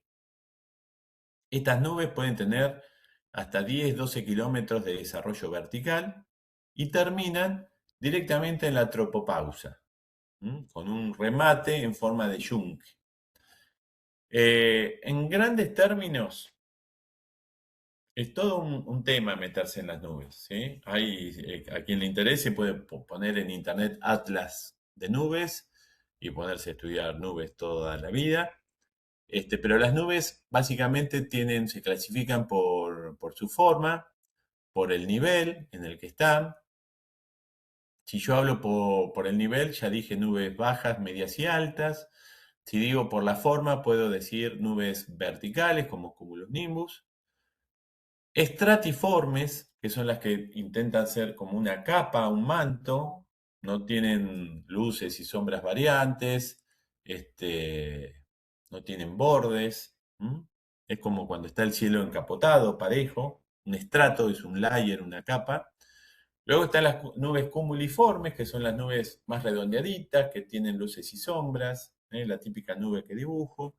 Estas nubes pueden tener hasta 10-12 kilómetros de desarrollo vertical y terminan directamente en la tropopausa, con un remate en forma de yunque. En grandes términos, es todo un tema meterse en las nubes, ¿sí? A quien le interese puede poner en internet atlas de nubes y ponerse a estudiar nubes toda la vida. Pero las nubes básicamente se clasifican por su forma, por el nivel en el que están. Si yo hablo por el nivel, ya dije nubes bajas, medias y altas. Si digo por la forma, puedo decir nubes verticales como cumulonimbus. Estratiformes, que son las que intentan ser como una capa, un manto, no tienen luces y sombras variantes, no tienen bordes. Es como cuando está el cielo encapotado, parejo. Un estrato es un layer, una capa. Luego están las nubes cumuliformes, que son las nubes más redondeaditas, que tienen luces y sombras, la típica nube que dibujo.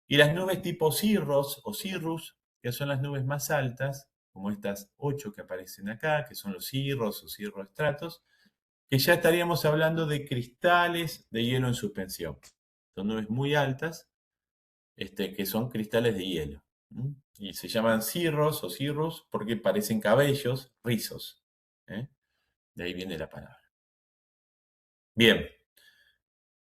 Y las nubes tipo cirros o cirrus, que son las nubes más altas, como estas 8 que aparecen acá, que son los cirros o cirroestratos, que ya estaríamos hablando de cristales de hielo en suspensión. Son nubes muy altas, que son cristales de hielo. Y se llaman cirros o cirrus porque parecen cabellos, rizos. ¿eh? De ahí viene la palabra. Bien,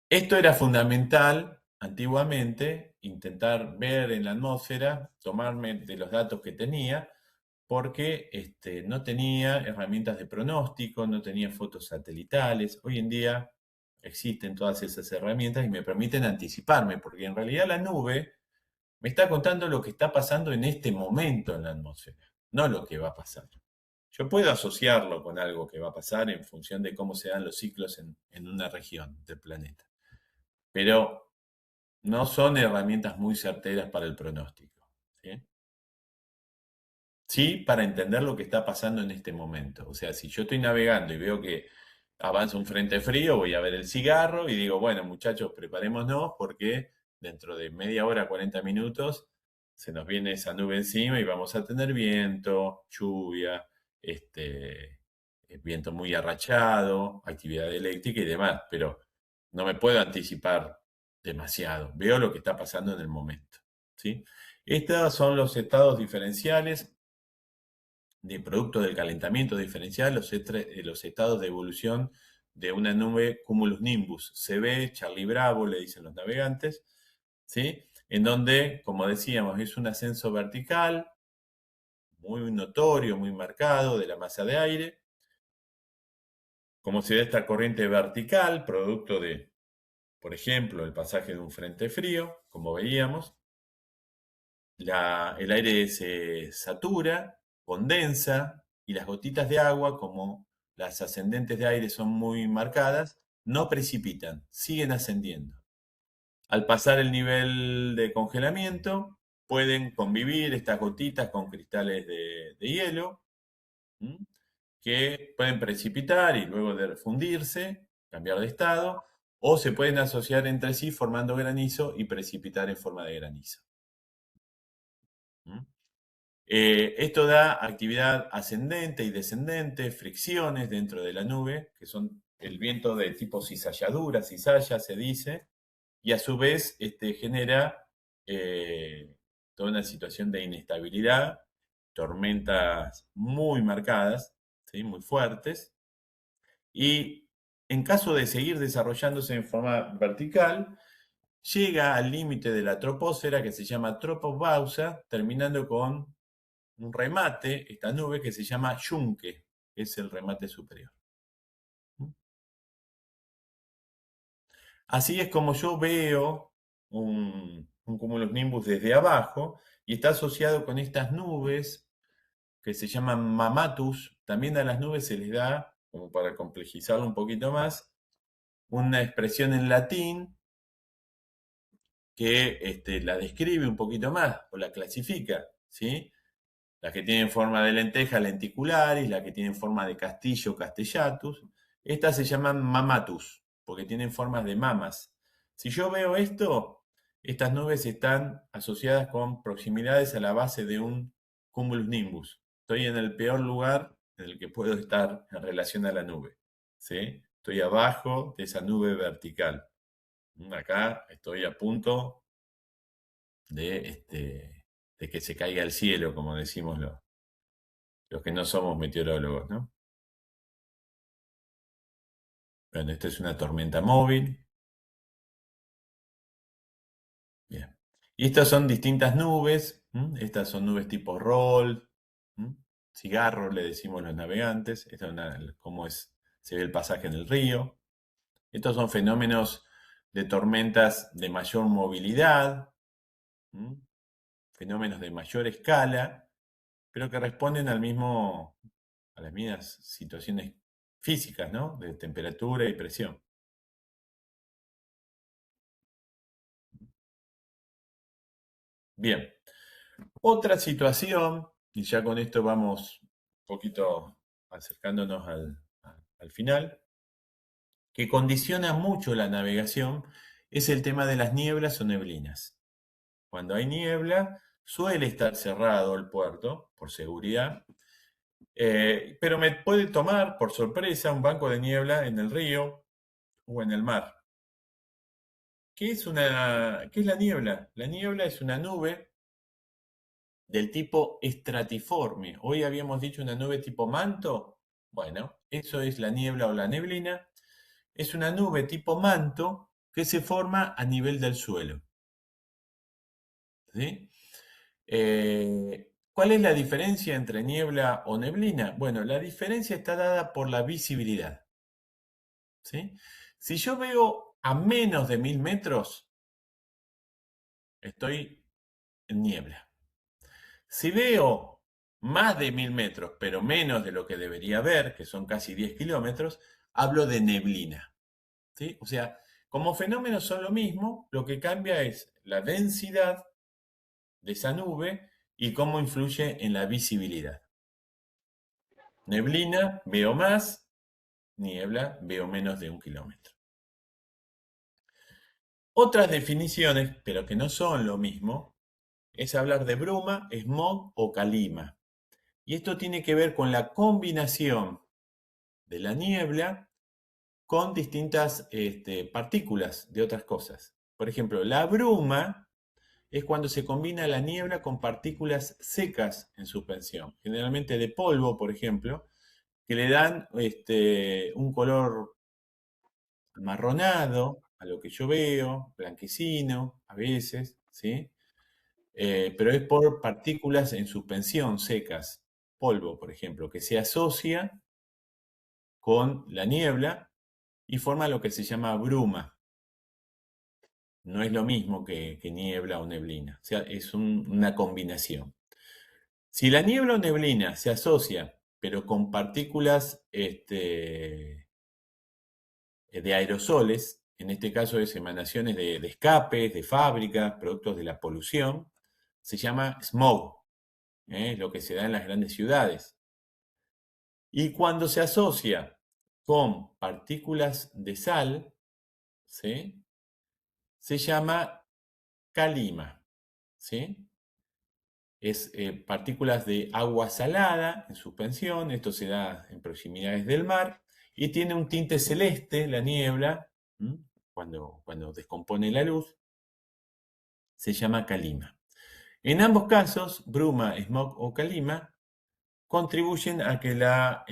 esto era fundamental antiguamente, intentar ver en la atmósfera, tomarme de los datos que tenía, porque no tenía herramientas de pronóstico, no tenía fotos satelitales. Hoy en día existen todas esas herramientas y me permiten anticiparme, porque en realidad la nube me está contando lo que está pasando en este momento en la atmósfera, no lo que va a pasar. Yo puedo asociarlo con algo que va a pasar en función de cómo se dan los ciclos en una región del planeta, pero no son herramientas muy certeras para el pronóstico. ¿Sí? Sí, para entender lo que está pasando en este momento. O sea, si yo estoy navegando y veo que avanza un frente frío, voy a ver el cigarro y digo, bueno, muchachos, preparémonos porque dentro de media hora, 40 minutos, se nos viene esa nube encima y vamos a tener viento, lluvia, viento muy arrachado, actividad eléctrica y demás, pero no me puedo anticipar demasiado. Veo lo que está pasando en el momento. ¿Sí? Estos son los estados diferenciales de producto del calentamiento diferencial, los estados de evolución de una nube cumulus nimbus CB, Charlie Bravo, le dicen los navegantes, ¿sí? En donde, como decíamos, es un ascenso vertical, muy notorio, muy marcado de la masa de aire, como se da esta corriente vertical, producto de, por ejemplo, el pasaje de un frente frío, como veíamos, el aire se satura, condensa y las gotitas de agua, como las ascendentes de aire son muy marcadas, no precipitan, siguen ascendiendo. Al pasar el nivel de congelamiento, pueden convivir estas gotitas con cristales de hielo, ¿m? Que pueden precipitar y luego de fundirse, cambiar de estado, o se pueden asociar entre sí formando granizo y precipitar en forma de granizo. ¿M? Esto da actividad ascendente y descendente, fricciones dentro de la nube, que son el viento de tipo cizalladura, cizalla se dice, y a su vez genera toda una situación de inestabilidad, tormentas muy marcadas, ¿sí? Muy fuertes, y en caso de seguir desarrollándose en forma vertical, llega al límite de la troposfera que se llama tropopausa, terminando con un remate, esta nube que se llama yunque, es el remate superior. Así es como yo veo un cumulus nimbus desde abajo y está asociado con estas nubes que se llaman mamatus. También a las nubes se les da, como para complejizarlo un poquito más, una expresión en latín que la describe un poquito más o la clasifica, ¿sí? Las que tienen forma de lenteja, lenticularis, las que tienen forma de castillo, castellatus. Estas se llaman mamatus, porque tienen formas de mamas. Si yo veo esto, estas nubes están asociadas con proximidades a la base de un cumulus nimbus. Estoy en el peor lugar en el que puedo estar en relación a la nube, ¿sí? Estoy abajo de esa nube vertical. Acá estoy a punto de que se caiga el cielo, como decimos los que no somos meteorólogos, ¿no? Bueno, esta es una tormenta móvil. Bien. Y estas son distintas nubes. Estas son nubes tipo roll, cigarro, le decimos los navegantes. Esta es cómo se ve el pasaje en el río. Estos son fenómenos de tormentas de mayor movilidad, fenómenos de mayor escala, pero que responden a las mismas situaciones físicas, ¿no? De temperatura y presión. Bien, otra situación, y ya con esto vamos un poquito acercándonos al final, que condiciona mucho la navegación, es el tema de las nieblas o neblinas. Cuando hay niebla, suele estar cerrado el puerto, por seguridad, pero me puede tomar por sorpresa un banco de niebla en el río o en el mar. ¿Qué es la niebla? La niebla es una nube del tipo estratiforme. Hoy habíamos dicho una nube tipo manto. Bueno, eso es la niebla o la neblina. Es una nube tipo manto que se forma a nivel del suelo. ¿Sí? ¿Cuál es la diferencia entre niebla o neblina? Bueno, la diferencia está dada por la visibilidad. ¿Sí? Si yo veo a menos de 1000 metros, estoy en niebla. Si veo más de 1000 metros, pero menos de lo que debería ver, que son casi 10 kilómetros, hablo de neblina. ¿Sí? O sea, como fenómenos son lo mismo, lo que cambia es la densidad de esa nube y cómo influye en la visibilidad. Neblina, veo más; niebla, veo menos de 1 kilómetro. Otras definiciones, pero que no son lo mismo, es hablar de bruma, smog o calima. Y esto tiene que ver con la combinación de la niebla con distintas partículas de otras cosas. Por ejemplo, la bruma es cuando se combina la niebla con partículas secas en suspensión, generalmente de polvo, por ejemplo, que le dan un color marronado a lo que yo veo, blanquecino a veces, ¿sí? Pero es por partículas en suspensión secas, polvo, por ejemplo, que se asocia con la niebla y forma lo que se llama bruma. No es lo mismo que niebla o neblina, o sea, es una combinación. Si la niebla o neblina se asocia, pero con partículas de aerosoles, en este caso es emanaciones de escapes, de fábricas, productos de la polución, se llama smog, lo que se da en las grandes ciudades. Y cuando se asocia con partículas de sal, ¿sí? Se llama calima, ¿sí? Es partículas de agua salada en suspensión, esto se da en proximidades del mar, y tiene un tinte celeste, la niebla, cuando descompone la luz, se llama calima. En ambos casos, bruma, smog o calima contribuyen a que la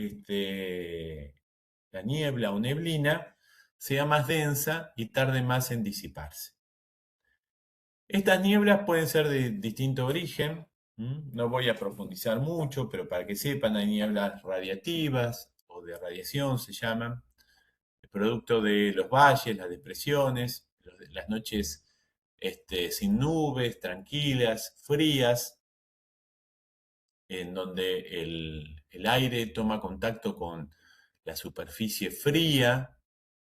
niebla o neblina sea más densa y tarde más en disiparse. Estas nieblas pueden ser de distinto origen, no voy a profundizar mucho, pero para que sepan, hay nieblas radiativas o de radiación se llaman, producto de los valles, las depresiones, las noches sin nubes, tranquilas, frías, en donde el aire toma contacto con la superficie fría,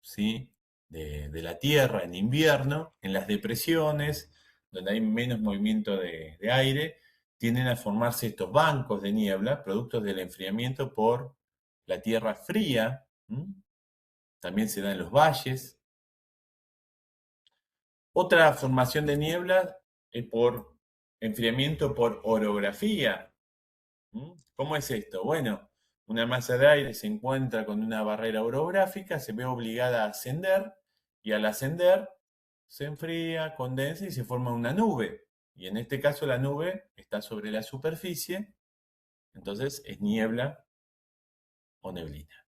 ¿sí? de la Tierra en invierno. En las depresiones, donde hay menos movimiento de aire, tienden a formarse estos bancos de niebla, productos del enfriamiento por la tierra fría. También se da en los valles. Otra formación de niebla es por enfriamiento por orografía. ¿Cómo es esto? Bueno, una masa de aire se encuentra con una barrera orográfica, se ve obligada a ascender y al ascender se enfría, condensa y se forma una nube. Y en este caso la nube está sobre la superficie, entonces es niebla o neblina.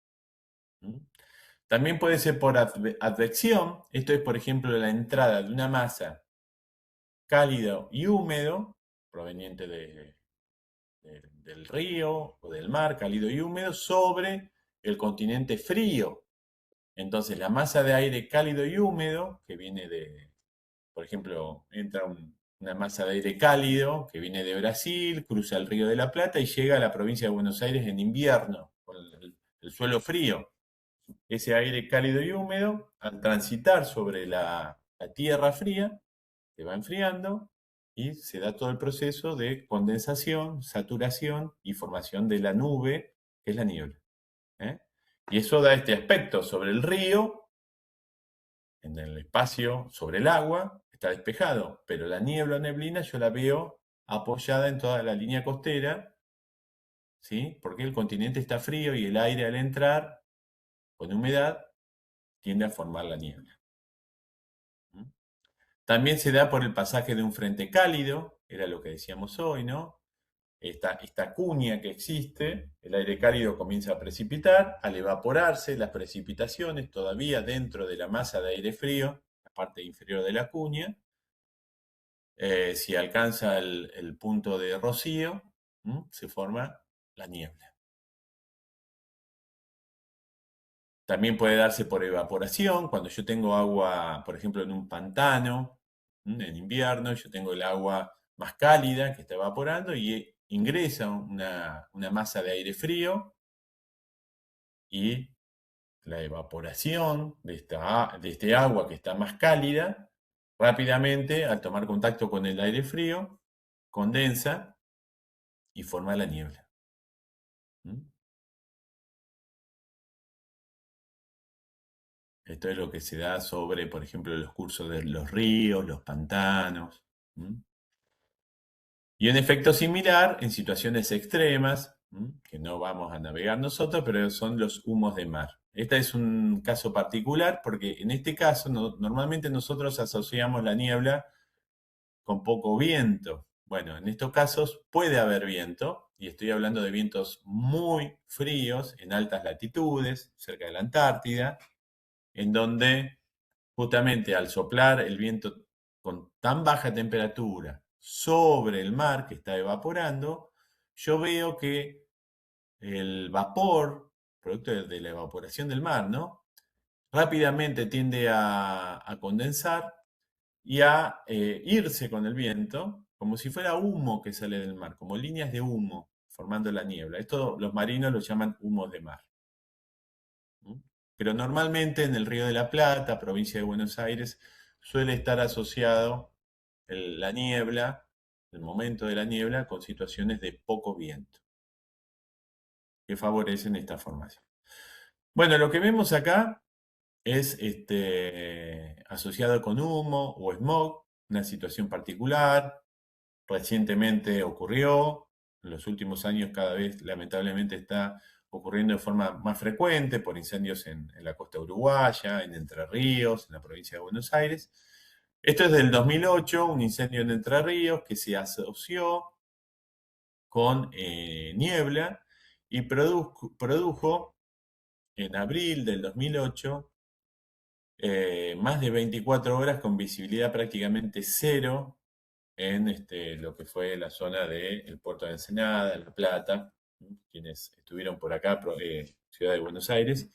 También puede ser por advección, esto es por ejemplo la entrada de una masa cálido y húmedo, proveniente del río o del mar, cálido y húmedo, sobre el continente frío. Entonces la masa de aire cálido y húmedo, que viene por ejemplo, entra una masa de aire cálido que viene de Brasil, cruza el Río de la Plata y llega a la provincia de Buenos Aires en invierno, con el suelo frío. Ese aire cálido y húmedo, al transitar sobre la tierra fría, se va enfriando y se da todo el proceso de condensación, saturación y formación de la nube, que es la niebla. Y eso da este aspecto sobre el río, en el espacio, sobre el agua, está despejado, pero la niebla o neblina yo la veo apoyada en toda la línea costera, ¿sí? Porque el continente está frío y el aire al entrar con humedad tiende a formar la niebla. También se da por el pasaje de un frente cálido, era lo que decíamos hoy, ¿no? Esta cuña que existe, el aire cálido comienza a precipitar, al evaporarse las precipitaciones todavía dentro de la masa de aire frío, la parte inferior de la cuña, si alcanza el punto de rocío, se forma la niebla. También puede darse por evaporación, cuando yo tengo agua, por ejemplo, en un pantano, en invierno, yo tengo el agua más cálida que está evaporando y ingresa una masa de aire frío y la evaporación de este agua que está más cálida, rápidamente, al tomar contacto con el aire frío, condensa y forma la niebla. Esto es lo que se da sobre, por ejemplo, los cursos de los ríos, los pantanos. Y un efecto similar en situaciones extremas, que no vamos a navegar nosotros, pero son los humos de mar. Este es un caso particular porque en este caso normalmente nosotros asociamos la niebla con poco viento. Bueno, en estos casos puede haber viento, y estoy hablando de vientos muy fríos en altas latitudes, cerca de la Antártida, en donde justamente al soplar el viento con tan baja temperatura sobre el mar que está evaporando, yo veo que el vapor, producto de la evaporación del mar, ¿no? Rápidamente tiende a condensar y a irse con el viento, como si fuera humo que sale del mar, como líneas de humo formando la niebla. Esto los marinos lo llaman humos de mar. Pero normalmente en el Río de la Plata, provincia de Buenos Aires, suele estar asociado la niebla, el momento de la niebla, con situaciones de poco viento, que favorecen esta formación. Bueno, lo que vemos acá es asociado con humo o smog, una situación particular, recientemente ocurrió, en los últimos años cada vez lamentablemente está ocurriendo de forma más frecuente por incendios en la costa uruguaya, en Entre Ríos, en la provincia de Buenos Aires. Esto es del 2008, un incendio en Entre Ríos que se asoció con niebla y produjo en abril del 2008 más de 24 horas con visibilidad prácticamente cero en lo que fue la zona del puerto de Ensenada, La Plata. Quienes estuvieron por acá, Ciudad de Buenos Aires,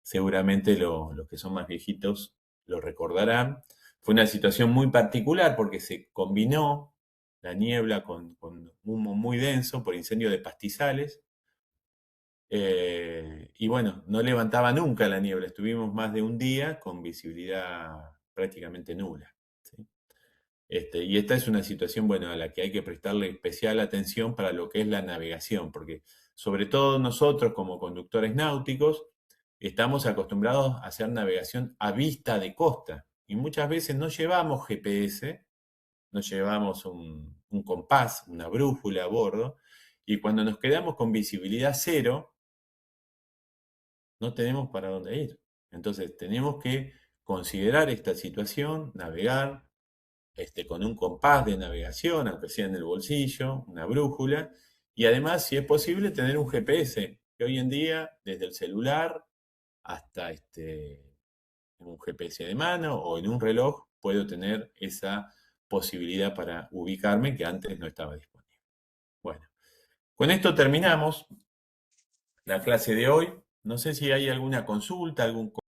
seguramente los que son más viejitos lo recordarán. Fue una situación muy particular porque se combinó la niebla con humo muy denso por incendio de pastizales. Y bueno, no levantaba nunca la niebla. Estuvimos más de un día con visibilidad prácticamente nula. ¿Sí? Y esta es una situación, bueno, a la que hay que prestarle especial atención para lo que es la navegación, porque sobre todo nosotros como conductores náuticos estamos acostumbrados a hacer navegación a vista de costa y muchas veces no llevamos GPS, no llevamos un compás, una brújula a bordo, y cuando nos quedamos con visibilidad cero, no tenemos para dónde ir. Entonces tenemos que considerar esta situación, navegar con un compás de navegación, aunque sea en el bolsillo, una brújula, y además, si es posible, tener un GPS, que hoy en día, desde el celular hasta un GPS de mano o en un reloj, puedo tener esa posibilidad para ubicarme que antes no estaba disponible. Bueno, con esto terminamos la clase de hoy. No sé si hay alguna consulta, algún